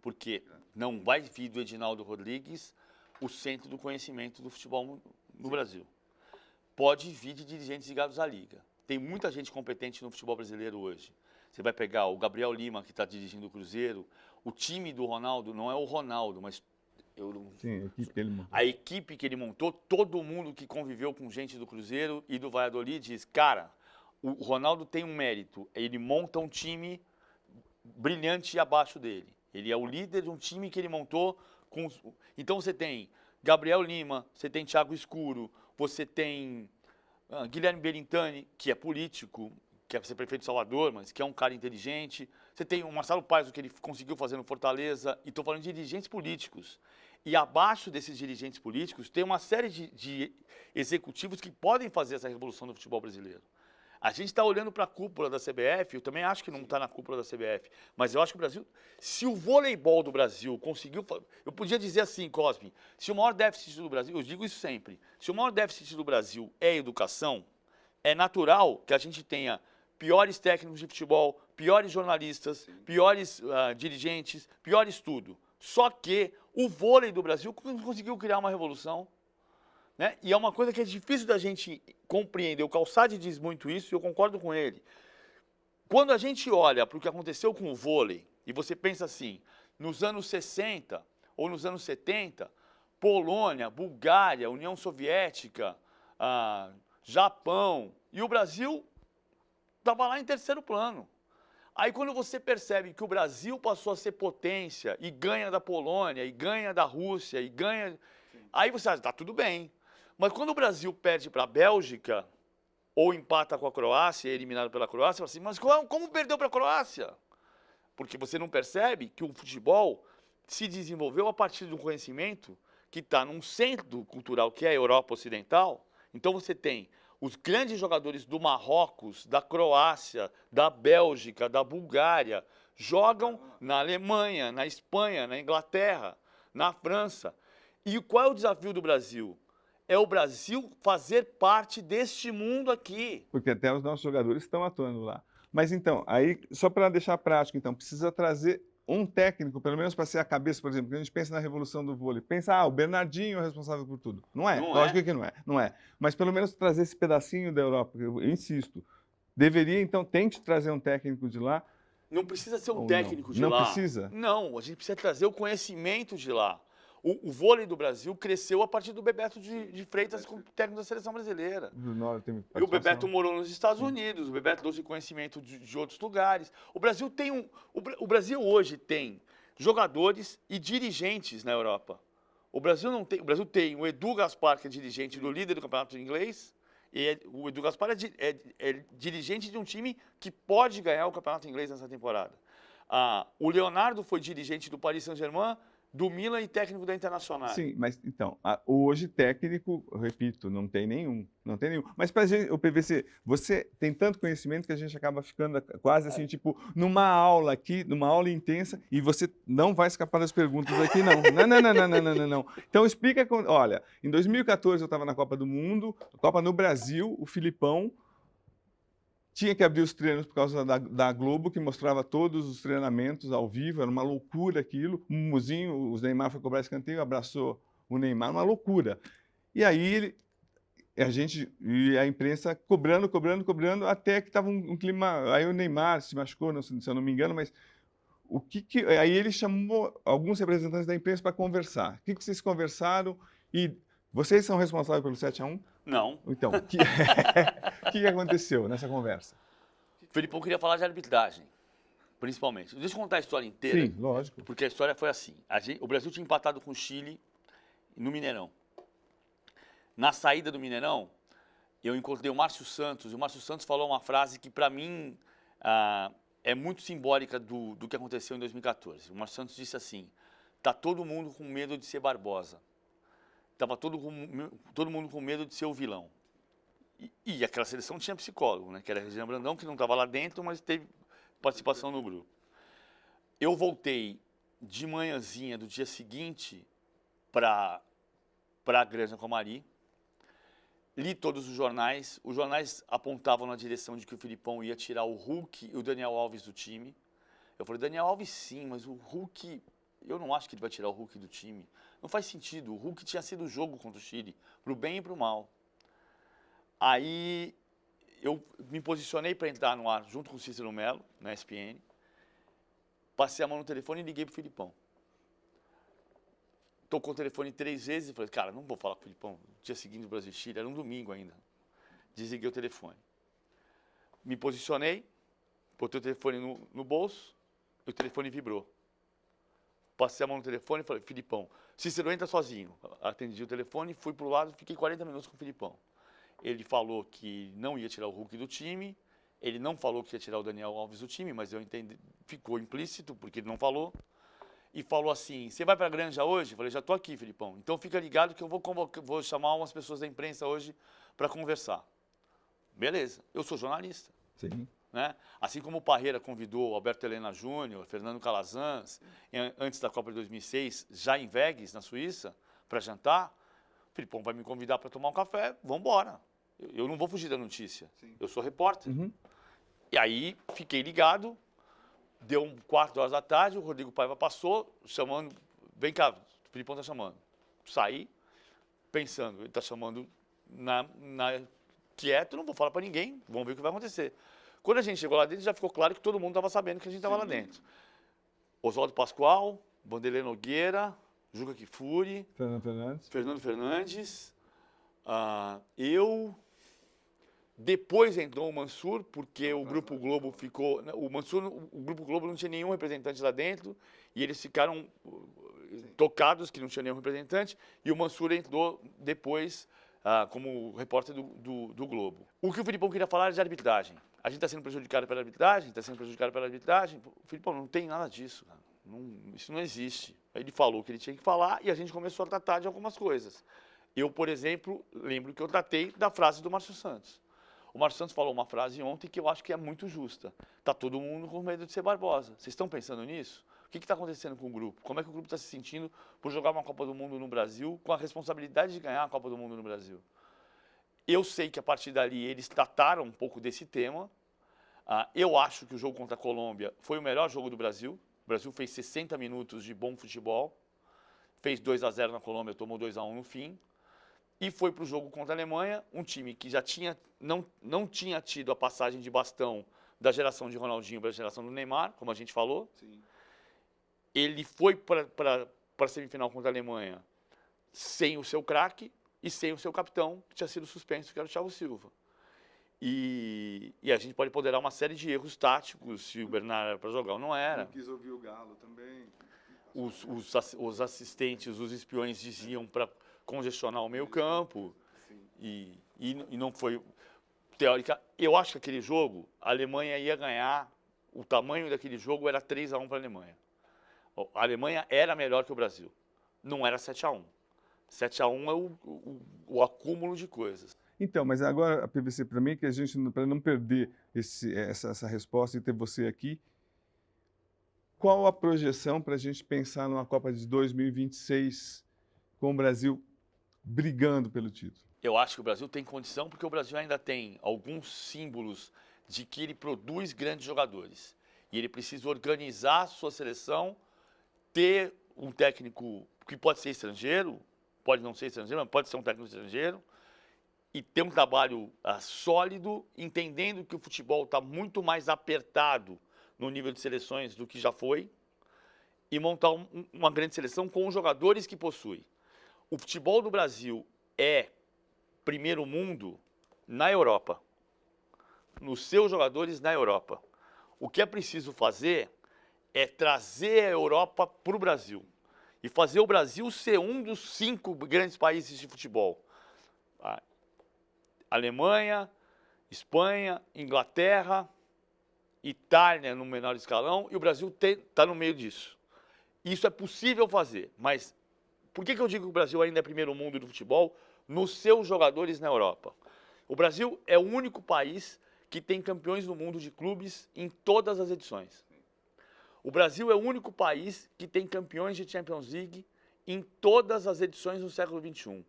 porque não vai vir do Edinaldo Rodrigues o centro do conhecimento do futebol no Brasil. Pode vir de dirigentes ligados à liga. Tem muita gente competente no futebol brasileiro hoje. Você vai pegar o Gabriel Lima, que está dirigindo o Cruzeiro. O time do Ronaldo não é o Ronaldo, mas Sim, a equipe que ele montou, todo mundo que conviveu com gente do Cruzeiro e do Valladolid diz, cara, o Ronaldo tem um mérito, ele monta um time brilhante abaixo dele. Ele é o líder de um time que ele montou. Então você tem Gabriel Lima, você tem Thiago Escuro, você tem Guilherme Belintani, que é político, quer ser prefeito de Salvador, mas que é um cara inteligente. Você tem o Marcelo Paes, o que ele conseguiu fazer no Fortaleza, e estou falando de dirigentes políticos. E abaixo desses dirigentes políticos tem uma série de executivos que podem fazer essa revolução do futebol brasileiro. A gente está olhando para a cúpula da CBF, eu também acho que não está na cúpula da CBF, mas eu acho que o Brasil, se o voleibol do Brasil conseguiu, eu podia dizer assim, Cosme, se o maior déficit do Brasil, eu digo isso sempre, se o maior déficit do Brasil é a educação, é natural que a gente tenha piores técnicos de futebol, piores jornalistas, piores dirigentes, piores tudo. Só que o vôlei do Brasil conseguiu criar uma revolução. Né? E é uma coisa que é difícil da gente compreender. O Calçade diz muito isso e eu concordo com ele. Quando a gente olha para o que aconteceu com o vôlei, e você pensa assim, nos anos 60 ou nos anos 70, Polônia, Bulgária, União Soviética, Japão, e o Brasil estava lá em terceiro plano. Aí quando você percebe que o Brasil passou a ser potência e ganha da Polônia, e ganha da Rússia, e ganha... Aí você acha, tá tudo bem. Mas quando o Brasil perde para a Bélgica, ou empata com a Croácia, é eliminado pela Croácia, você fala assim, mas como perdeu para a Croácia? Porque você não percebe que o futebol se desenvolveu a partir de um conhecimento que está num centro cultural que é a Europa Ocidental. Então você tem os grandes jogadores do Marrocos, da Croácia, da Bélgica, da Bulgária, jogam na Alemanha, na Espanha, na Inglaterra, na França. E qual é o desafio do Brasil? É o Brasil fazer parte deste mundo aqui. Porque até os nossos jogadores estão atuando lá. Mas então, aí, só para deixar prático, então, precisa trazer um técnico, pelo menos para ser a cabeça, por exemplo, que a gente pensa na revolução do vôlei. Pensa, o Bernardinho é o responsável por tudo. Não é, lógico que não é, não é. Mas pelo menos trazer esse pedacinho da Europa, eu insisto. Deveria, então, tem que trazer um técnico de lá. Não precisa ser um técnico de lá. Não precisa? Não, a gente precisa trazer o conhecimento de lá. O vôlei do Brasil cresceu a partir do Bebeto de Freitas como técnico da seleção brasileira. E o Bebeto morou nos Estados Unidos, o Bebeto trouxe conhecimento de outros lugares. O Brasil hoje tem jogadores e dirigentes na Europa. O Brasil tem o Edu Gaspar, que é dirigente do líder do campeonato inglês, e o Edu Gaspar é dirigente de um time que pode ganhar o campeonato inglês nessa temporada. O Leonardo foi dirigente do Paris Saint-Germain, do Milan e técnico da Internacional. Sim, mas então, hoje técnico, eu repito, não tem nenhum. Mas para a gente, o PVC, você tem tanto conhecimento que a gente acaba ficando quase assim, tipo, numa aula aqui, numa aula intensa, e você não vai escapar das perguntas aqui, não. Não. Então explica, olha, em 2014 eu estava na Copa do Mundo, Copa no Brasil, o Filipão Tinha que abrir os treinos por causa da Globo, que mostrava todos os treinamentos ao vivo, era uma loucura aquilo. O Mumuzinho, o Neymar foi cobrar escanteio, abraçou o Neymar, uma loucura. E aí e a imprensa cobrando, até que estava um clima. Aí o Neymar se machucou, se eu não me engano, mas aí ele chamou alguns representantes da imprensa para conversar. O que vocês conversaram? E vocês são responsáveis pelo 7-1? Não. Então, o que aconteceu nessa conversa? O Felipão queria falar de arbitragem, principalmente. Deixa eu contar a história inteira. Sim, lógico. Porque a história foi assim. O Brasil tinha empatado com o Chile no Mineirão. Na saída do Mineirão, eu encontrei o Márcio Santos, e o Márcio Santos falou uma frase que, para mim, é muito simbólica do que aconteceu em 2014. O Márcio Santos disse assim: tá todo mundo com medo de ser Barbosa. Tava todo mundo com medo de ser o vilão. E aquela seleção tinha psicólogo, né? Que era a Regina Brandão, que não estava lá dentro, mas teve participação no grupo. Eu voltei de manhãzinha do dia seguinte para a Granja Comari, li todos os jornais apontavam na direção de que o Filipão ia tirar o Hulk e o Daniel Alves do time. Eu falei, Daniel Alves sim, mas o Hulk, eu não acho que ele vai tirar o Hulk do time. Não faz sentido, o Hulk tinha sido o jogo contra o Chile, pro bem e pro mal. Aí eu me posicionei para entrar no ar junto com o Cícero Melo, na ESPN, passei a mão no telefone e liguei pro Filipão. Tocou o telefone 3 vezes e falei, cara, não vou falar com o Filipão. No dia seguinte do Brasil e Chile, era um domingo ainda. Desliguei o telefone. Me posicionei, botei o telefone no bolso e o telefone vibrou. Passei a mão no telefone e falei, Filipão, Cícero entra sozinho. Atendi o telefone, fui pro lado, fiquei 40 minutos com o Filipão. Ele falou que não ia tirar o Hulk do time, ele não falou que ia tirar o Daniel Alves do time, mas eu entendi, ficou implícito, porque ele não falou. E falou assim, você vai para a Granja hoje? Eu falei, já estou aqui, Filipão. Então fica ligado que eu vou chamar umas pessoas da imprensa hoje para conversar. Beleza, eu sou jornalista. Sim. Né? Assim como o Parreira convidou Alberto Helena Júnior, Fernando Calazans, antes da Copa de 2006, já em Vegas, na Suíça, para jantar, o Filipão vai me convidar para tomar um café, vamos embora. Eu não vou fugir da notícia, sim. Eu sou repórter. Uhum. E aí fiquei ligado. Deu 16h, o Rodrigo Paiva passou, chamando, vem cá, o Filipão está chamando. Saí, pensando, ele está chamando quieto, não vou falar para ninguém, vamos ver o que vai acontecer. Quando a gente chegou lá dentro, já ficou claro que todo mundo estava sabendo que a gente estava lá dentro. Oswaldo Pascoal, Vanderlei Nogueira, Juca Kfouri, Fernando Fernandes, eu... Depois entrou o Mansur, porque o Grupo Globo ficou... O Grupo Globo não tinha nenhum representante lá dentro, e eles ficaram tocados que não tinha nenhum representante, e o Mansur entrou depois como repórter do Globo. O que o Filipão queria falar era de arbitragem. A gente está sendo prejudicado pela arbitragem, O Filipão, não tem nada disso, cara. Isso não existe. Aí ele falou o que ele tinha que falar, e a gente começou a tratar de algumas coisas. Eu, por exemplo, lembro que eu tratei da frase do Márcio Santos. O Márcio Santos falou uma frase ontem que eu acho que é muito justa. Está todo mundo com medo de ser Barbosa. Vocês estão pensando nisso? O que está acontecendo com o grupo? Como é que o grupo está se sentindo por jogar uma Copa do Mundo no Brasil com a responsabilidade de ganhar a Copa do Mundo no Brasil? Eu sei que a partir dali eles trataram um pouco desse tema. Eu acho que o jogo contra a Colômbia foi o melhor jogo do Brasil. O Brasil fez 60 minutos de bom futebol. Fez 2-0 na Colômbia, tomou 2-1 no fim. E foi para o jogo contra a Alemanha, um time que já não tinha tido a passagem de bastão da geração de Ronaldinho para a geração do Neymar, como a gente falou. Sim. Ele foi para a semifinal contra a Alemanha sem o seu craque e sem o seu capitão, que tinha sido suspenso, que era o Thiago Silva. E a gente pode ponderar uma série de erros táticos, se o Bernardo era para jogar ou não era. Não quis ouvir o Galo também. Os assistentes, os espiões diziam para congestionar o meio campo e não foi teórica. Eu acho que aquele jogo, a Alemanha ia ganhar, o tamanho daquele jogo era 3-1 para a Alemanha. A Alemanha era melhor que o Brasil, não era 7-1. 7-1 é o acúmulo de coisas. Então, mas agora a PVC, para mim, que a gente, para não perder essa resposta e ter você aqui, qual a projeção para a gente pensar numa Copa de 2026 com o Brasil brigando pelo título? Eu acho que o Brasil tem condição, porque o Brasil ainda tem alguns símbolos de que ele produz grandes jogadores. E ele precisa organizar a sua seleção, ter um técnico que pode ser estrangeiro, pode não ser estrangeiro, mas pode ser um técnico estrangeiro, e ter um trabalho sólido, entendendo que o futebol está muito mais apertado no nível de seleções do que já foi, e montar uma grande seleção com os jogadores que possui. O futebol do Brasil é primeiro mundo na Europa, nos seus jogadores na Europa. O que é preciso fazer é trazer a Europa para o Brasil e fazer o Brasil ser um dos 5 grandes países de futebol. Alemanha, Espanha, Inglaterra, Itália no menor escalão, e o Brasil está no meio disso. Isso é possível fazer, mas por que eu digo que o Brasil ainda é primeiro mundo do futebol? Nos seus jogadores na Europa. O Brasil é o único país que tem campeões do mundo de clubes em todas as edições. O Brasil é o único país que tem campeões de Champions League em todas as edições do século XXI.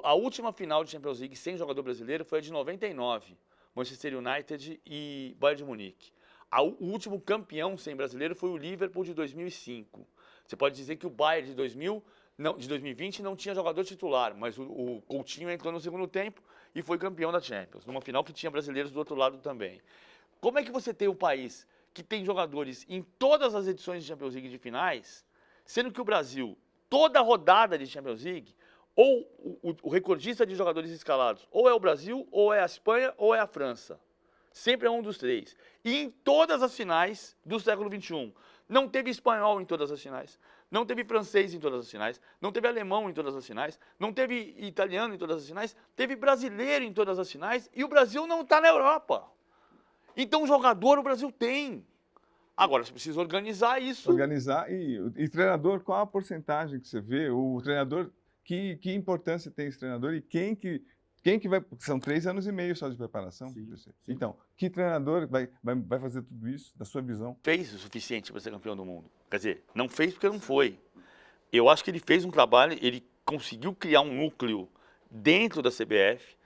A última final de Champions League sem jogador brasileiro foi a de 99, Manchester United e Bayern de Munique. O último campeão sem brasileiro foi o Liverpool de 2005. Você pode dizer que o Bayern de 2020 não tinha jogador titular, mas o Coutinho entrou no segundo tempo e foi campeão da Champions, numa final que tinha brasileiros do outro lado também. Como é que você tem um país que tem jogadores em todas as edições de Champions League de finais, sendo que o Brasil, toda rodada de Champions League, ou o recordista de jogadores escalados, ou é o Brasil, ou é a Espanha, ou é a França. Sempre é um dos 3. E em todas as finais do século XXI. Não teve espanhol em todas as finais, não teve francês em todas as finais, não teve alemão em todas as finais, não teve italiano em todas as finais, teve brasileiro em todas as finais, e o Brasil não está na Europa. Então, jogador o Brasil tem. Agora, você precisa organizar isso. Organizar e treinador, qual a porcentagem que você vê? O treinador, que importância tem esse treinador e quem que vai... São 3 anos e meio só de preparação. Sim, sim. Então, que treinador vai fazer tudo isso, da sua visão? Fez o suficiente para ser campeão do mundo. Quer dizer, não fez porque não foi. Eu acho que ele fez um trabalho, ele conseguiu criar um núcleo dentro da CBF,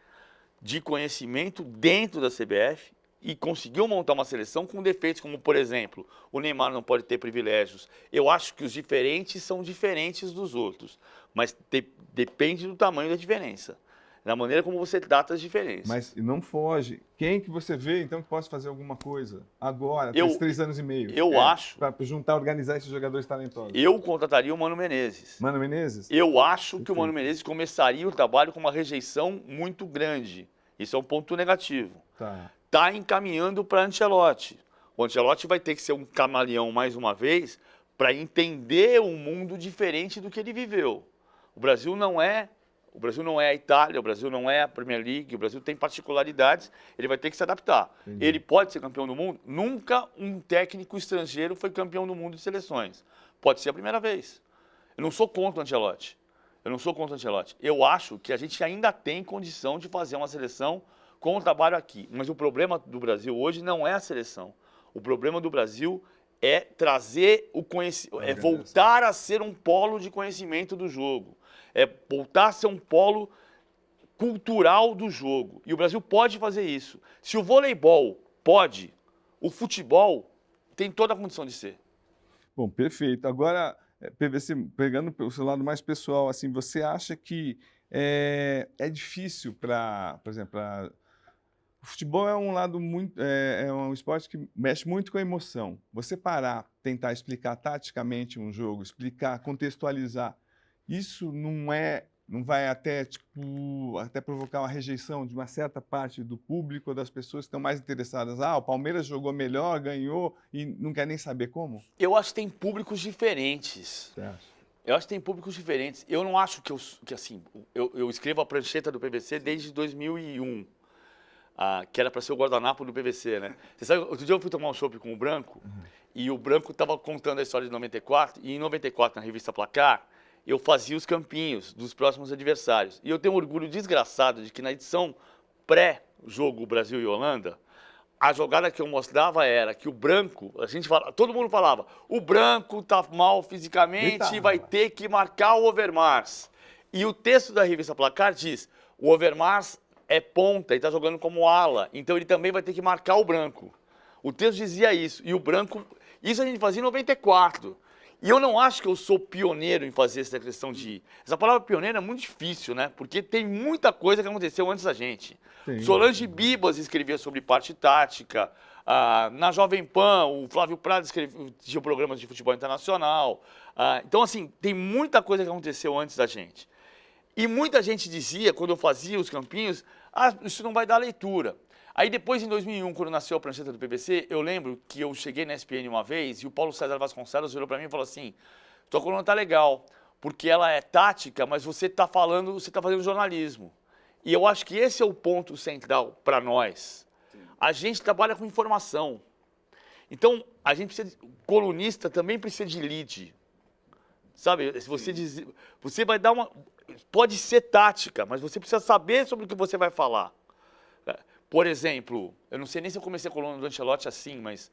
de conhecimento dentro da CBF, e conseguiu montar uma seleção com defeitos, como, por exemplo, o Neymar não pode ter privilégios. Eu acho que os diferentes são diferentes dos outros, mas depende do tamanho da diferença, da maneira como você trata as diferenças. Mas não foge. Quem que você vê, então, que possa fazer alguma coisa agora, nesses 3 anos e meio? Eu acho... Para juntar, organizar esses jogadores talentosos. Eu contrataria o Mano Menezes. Mano Menezes? Eu acho que o Mano Menezes começaria o trabalho com uma rejeição muito grande. Isso é um ponto negativo. Tá. Está encaminhando para Ancelotti. O Ancelotti vai ter que ser um camaleão mais uma vez para entender um mundo diferente do que ele viveu. O Brasil não é a Itália, o Brasil não é a Premier League, o Brasil tem particularidades, ele vai ter que se adaptar. Entendi. Ele pode ser campeão do mundo? Nunca um técnico estrangeiro foi campeão do mundo de seleções. Pode ser a primeira vez. Eu não sou contra o Ancelotti. Eu acho que a gente ainda tem condição de fazer uma seleção com o trabalho aqui. Mas o problema do Brasil hoje não é a seleção. O problema do Brasil é trazer o conhecimento, é voltar a ser um polo de conhecimento do jogo. É voltar a ser um polo cultural do jogo. E o Brasil pode fazer isso. Se o voleibol pode, o futebol tem toda a condição de ser. Bom, perfeito. Agora, PVC, pegando o seu lado mais pessoal, assim, você acha que é difícil por exemplo, o futebol é um lado muito, é um esporte que mexe muito com a emoção. Você parar, tentar explicar taticamente um jogo, explicar, contextualizar, isso não vai até provocar uma rejeição de uma certa parte do público ou das pessoas que estão mais interessadas. O Palmeiras jogou melhor, ganhou e não quer nem saber como? Eu acho que tem públicos diferentes. Você acha? Eu acho que tem públicos diferentes. Eu não acho que assim, eu escrevo a prancheta do PVC desde 2001. Que era para ser o guardanapo do PVC, né? Você sabe, outro dia eu fui tomar um chopp com o Branco, e o Branco estava contando a história de 94, e em 94, na revista Placar, eu fazia os campinhos dos próximos adversários. E eu tenho um orgulho desgraçado de que na edição pré-jogo Brasil e Holanda, a jogada que eu mostrava era que o Branco, todo mundo falava, o Branco tá mal fisicamente e vai ter que marcar o Overmars. E o texto da revista Placar diz, o Overmars é ponta e está jogando como ala, então ele também vai ter que marcar o branco. O texto dizia isso, e o branco... Isso a gente fazia em 94. E eu não acho que eu sou pioneiro em fazer essa questão de... Essa palavra pioneiro é muito difícil, né? Porque tem muita coisa que aconteceu antes da gente. Sim. Solange Bibas escrevia sobre parte tática. Na Jovem Pan, o Flávio Prado tinha programas de futebol internacional. Então, assim, tem muita coisa que aconteceu antes da gente. E muita gente dizia, quando eu fazia os campinhos, isso não vai dar leitura. Aí depois, em 2001, quando nasceu a prancheta do PVC, eu lembro que eu cheguei na ESPN uma vez e o Paulo César Vasconcelos olhou para mim e falou assim, tua coluna tá legal, porque ela é tática, mas você está fazendo jornalismo. E eu acho que esse é o ponto central para nós. A gente trabalha com informação. Então, a gente precisa, colunista também precisa de lead. Sabe, se você diz, você vai dar uma... Pode ser tática, mas você precisa saber sobre o que você vai falar. Por exemplo, eu não sei nem se eu comecei a coluna do Ancelotti assim, mas...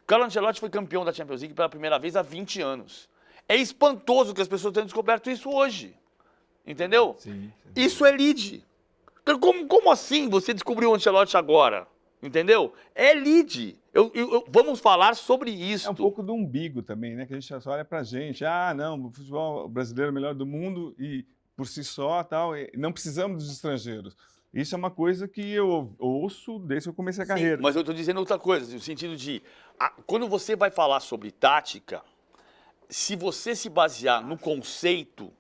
Carlo Ancelotti foi campeão da Champions League pela primeira vez há 20 anos. É espantoso que as pessoas tenham descoberto isso hoje. Entendeu? Sim. Isso é lead. Como assim você descobriu o Ancelotti agora? Entendeu? É lead. Vamos falar sobre isso. É um pouco do umbigo também, né? Que a gente só olha pra gente. Não, o futebol brasileiro é o melhor do mundo e por si só, tal, e não precisamos dos estrangeiros. Isso é uma coisa que eu ouço desde que eu comecei a carreira. Sim, mas eu estou dizendo outra coisa, no sentido de... quando você vai falar sobre tática, se você se basear no conceito,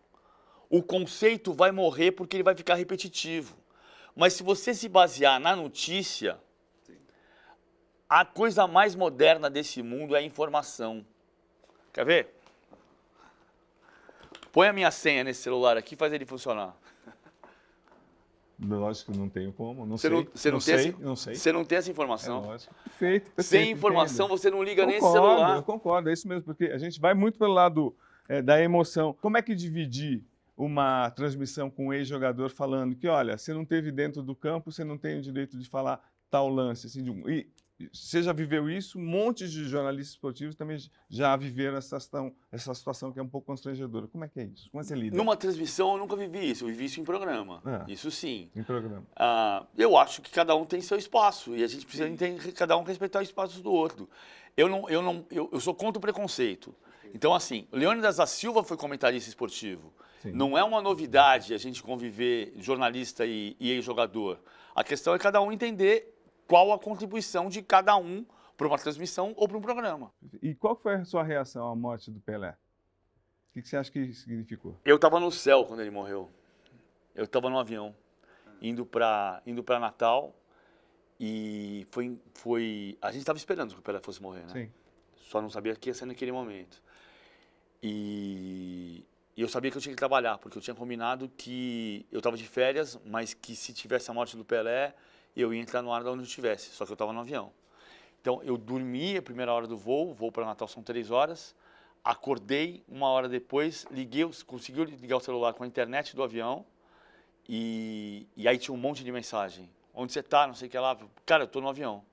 o conceito vai morrer porque ele vai ficar repetitivo. Mas se você se basear na notícia, a coisa mais moderna desse mundo é a informação. Quer ver? Põe a minha senha nesse celular aqui e faz ele funcionar. Lógico que não tenho como, não Você sei. não sei. Você não tem essa informação. É lógico. Perfeito, Sem informação, entendo. você não liga nem esse Concordo, celular. eu concordo, é isso mesmo, porque a gente vai muito pelo lado da emoção. Como é que dividir uma transmissão com um ex-jogador falando que, olha, você não teve dentro do campo, você não tem o direito de falar tal lance. Assim, e você já viveu isso, um monte de jornalistas esportivos também já viveram essa situação que é um pouco constrangedora. Como é que é isso? Como é que você lida? Numa transmissão eu nunca vivi isso, eu vivi isso em programa. Isso sim. Em programa. Eu acho que cada um tem seu espaço e a gente precisa entender cada um respeitar o espaço do outro. Eu sou contra o preconceito. Então, assim, o Leônidas da Silva foi comentarista esportivo. Sim. Não é uma novidade a gente conviver jornalista e ex-jogador. A questão é cada um entender qual a contribuição de cada um para uma transmissão ou para um programa. E qual foi a sua reação à morte do Pelé? O que você acha que significou? Eu estava no céu quando ele morreu. Eu estava no avião, indo para Natal e a gente estava esperando que o Pelé fosse morrer, né? Sim. Só não sabia que ia ser naquele momento. E eu sabia que eu tinha que trabalhar, porque eu tinha combinado que eu estava de férias, mas que se tivesse a morte do Pelé, eu ia entrar no ar de onde eu estivesse, só que eu estava no avião. Então, eu dormi a primeira hora do voo, o voo para Natal são 3 horas, acordei 1 hora depois, consegui ligar o celular com a internet do avião, e aí tinha um monte de mensagem. Onde você está, não sei o que lá. Cara, eu estou no avião.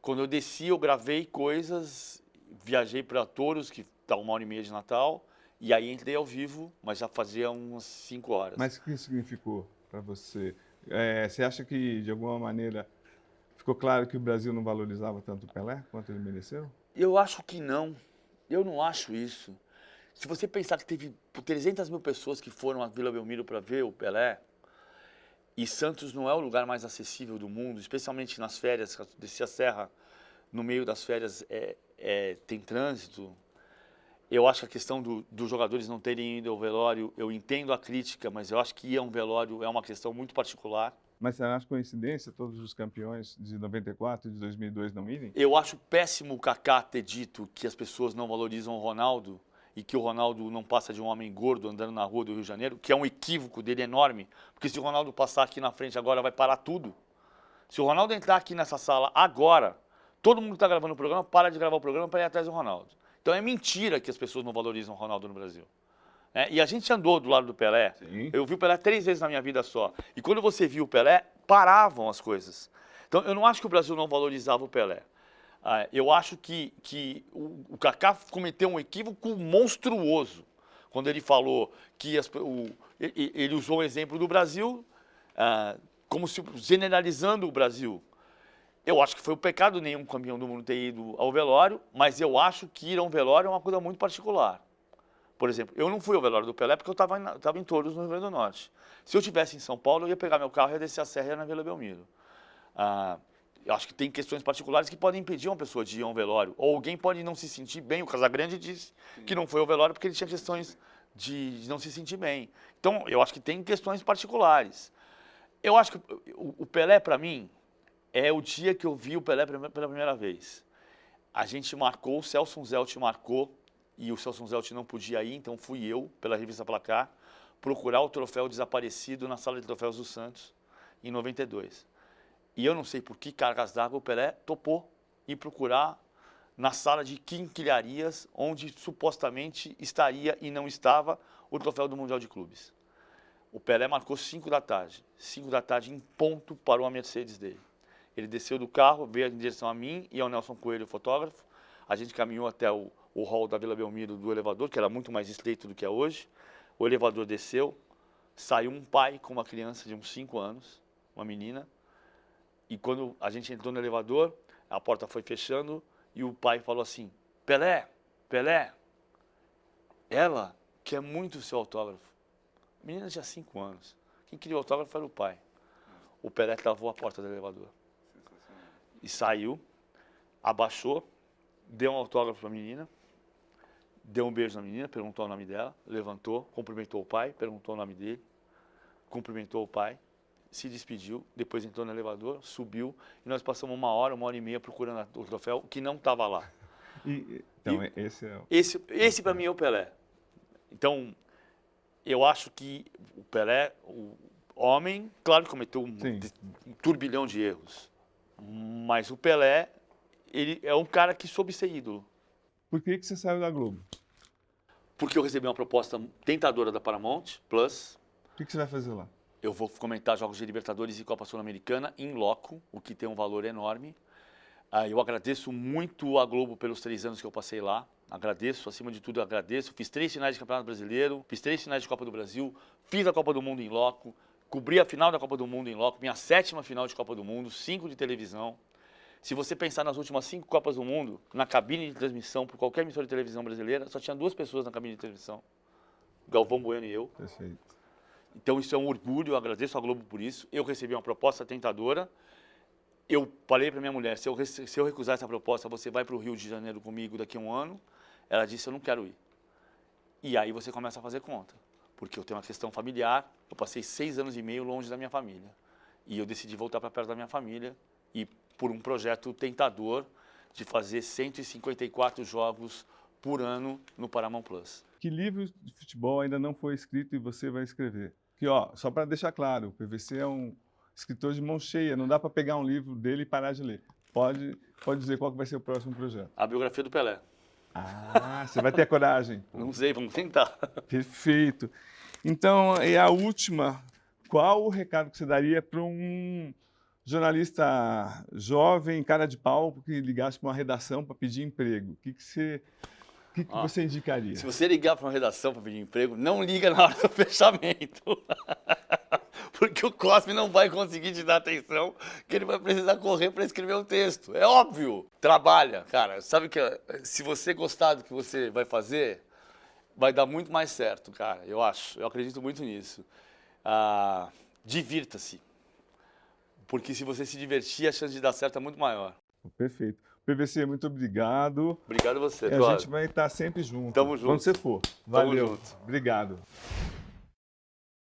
Quando eu desci, eu gravei coisas, viajei para Touros, que está 1h30 de Natal, e aí entrei ao vivo, mas já fazia umas 5 horas. Mas o que significou para você? Você acha que, de alguma maneira, ficou claro que o Brasil não valorizava tanto o Pelé quanto ele mereceu? Eu acho que não. Eu não acho isso. Se você pensar que teve 300 mil pessoas que foram à Vila Belmiro para ver o Pelé, e Santos não é o lugar mais acessível do mundo, especialmente nas férias, descer a serra, no meio das férias tem trânsito. Eu acho que a questão dos jogadores não terem ido ao velório, eu entendo a crítica, mas eu acho que ir a um velório é uma questão muito particular. Mas você acha coincidência todos os campeões de 94 e de 2002 não irem? Eu acho péssimo o Kaká ter dito que as pessoas não valorizam o Ronaldo e que o Ronaldo não passa de um homem gordo andando na rua do Rio de Janeiro, que é um equívoco dele enorme, porque se o Ronaldo passar aqui na frente agora vai parar tudo. Se o Ronaldo entrar aqui nessa sala agora, todo mundo que está gravando o programa para de gravar o programa para ir atrás do Ronaldo. Então é mentira que as pessoas não valorizam o Ronaldo no Brasil. E a gente andou do lado do Pelé. Sim. Eu vi o Pelé 3 vezes na minha vida só. E quando você viu o Pelé, paravam as coisas. Então eu não acho que o Brasil não valorizava o Pelé. Eu acho que o Kaká cometeu um equívoco monstruoso quando ele falou que ele usou o exemplo do Brasil como se generalizando o Brasil. Eu acho que foi um pecado nenhum campeão do mundo ter ido ao velório, mas eu acho que ir a um velório é uma coisa muito particular. Por exemplo, eu não fui ao velório do Pelé porque eu estava em Touros, no Rio Grande do Norte. Se eu estivesse em São Paulo, eu ia pegar meu carro e ia descer a serra e ia na Vila Belmiro. Eu acho que tem questões particulares que podem impedir uma pessoa de ir a um velório. Ou alguém pode não se sentir bem. O Casagrande disse que não foi ao velório porque ele tinha questões de não se sentir bem. Então, eu acho que tem questões particulares. Eu acho que o Pelé, para mim, é o dia que eu vi o Pelé pela primeira vez. A gente marcou, o Celso Zelt marcou, e o Celso Zelt não podia ir, então fui eu, pela revista Placar, procurar o troféu desaparecido na sala de troféus do Santos, em 92. E eu não sei por que cargas d'água o Pelé topou ir procurar na sala de quinquilharias, onde supostamente estaria e não estava o troféu do Mundial de Clubes. O Pelé marcou 5 da tarde. 5 da tarde em ponto parou a Mercedes dele. Ele desceu do carro, veio em direção a mim e ao Nelson Coelho, fotógrafo. A gente caminhou até o hall da Vila Belmiro do elevador, que era muito mais estreito do que é hoje. O elevador desceu, saiu um pai com uma criança de uns 5 anos, uma menina. E quando a gente entrou no elevador, a porta foi fechando e o pai falou assim: Pelé, Pelé, ela quer muito o seu autógrafo. A menina tinha 5 anos. Quem queria o autógrafo era o pai. O Pelé travou a porta do elevador. E saiu, abaixou, deu um autógrafo para a menina, deu um beijo na menina, perguntou o nome dela, levantou, cumprimentou o pai, perguntou o nome dele, cumprimentou o pai, se despediu, depois entrou no elevador, subiu, e nós passamos 1 hora e meia procurando o troféu que não estava lá. Esse para mim é o Pelé. Então, eu acho que o Pelé, o homem, claro que cometeu um turbilhão de erros, mas o Pelé, ele é um cara que soube ser ídolo. Por que você saiu da Globo? Porque eu recebi uma proposta tentadora da Paramount Plus. O que você vai fazer lá? Eu vou comentar jogos de Libertadores e Copa Sul-Americana em loco, o que tem um valor enorme. Eu agradeço muito a Globo pelos 3 anos que eu passei lá. Agradeço, acima de tudo, agradeço. Fiz 3 finais de Campeonato Brasileiro, fiz 3 finais de Copa do Brasil, fiz a Copa do Mundo em loco, cobri a final da Copa do Mundo em loco, minha 7ª final de Copa do Mundo, 5 de televisão. Se você pensar nas últimas 5 Copas do Mundo, na cabine de transmissão, por qualquer emissora de televisão brasileira, só tinha 2 pessoas na cabine de televisão. Galvão Bueno e eu. Perfeito. Então isso é um orgulho, eu agradeço a Globo por isso. Eu recebi uma proposta tentadora. Eu falei para minha mulher, se eu recusar essa proposta, você vai para o Rio de Janeiro comigo daqui a 1 ano. Ela disse, eu não quero ir. E aí você começa a fazer conta. Porque eu tenho uma questão familiar, eu passei 6 anos e meio longe da minha família. E eu decidi voltar para perto da minha família e por um projeto tentador de fazer 154 jogos por ano no Paramount Plus. Que livro de futebol ainda não foi escrito e você vai escrever? Que, ó, só para deixar claro, o PVC é um escritor de mão cheia, não dá para pegar um livro dele e parar de ler. Pode dizer qual que vai ser o próximo projeto. A biografia do Pelé. Ah, você vai ter a coragem? Não sei, vamos tentar. Perfeito. Então, e a última, qual o recado que você daria para um jornalista jovem, cara de pau, que ligasse para uma redação para pedir emprego? O que você indicaria? Se você ligar para uma redação para pedir emprego, não liga na hora do fechamento. Porque o Cosme não vai conseguir te dar atenção, que ele vai precisar correr para escrever o texto. É óbvio. Trabalha, cara. Sabe que se você gostar do que você vai fazer, vai dar muito mais certo, cara. Eu acho. Eu acredito muito nisso. Divirta-se. Porque se você se divertir, a chance de dar certo é muito maior. Perfeito. PVC, muito obrigado. Obrigado a você, A gente vai estar sempre junto. Tamo junto. Quando você for. Valeu. Tamo junto. Obrigado.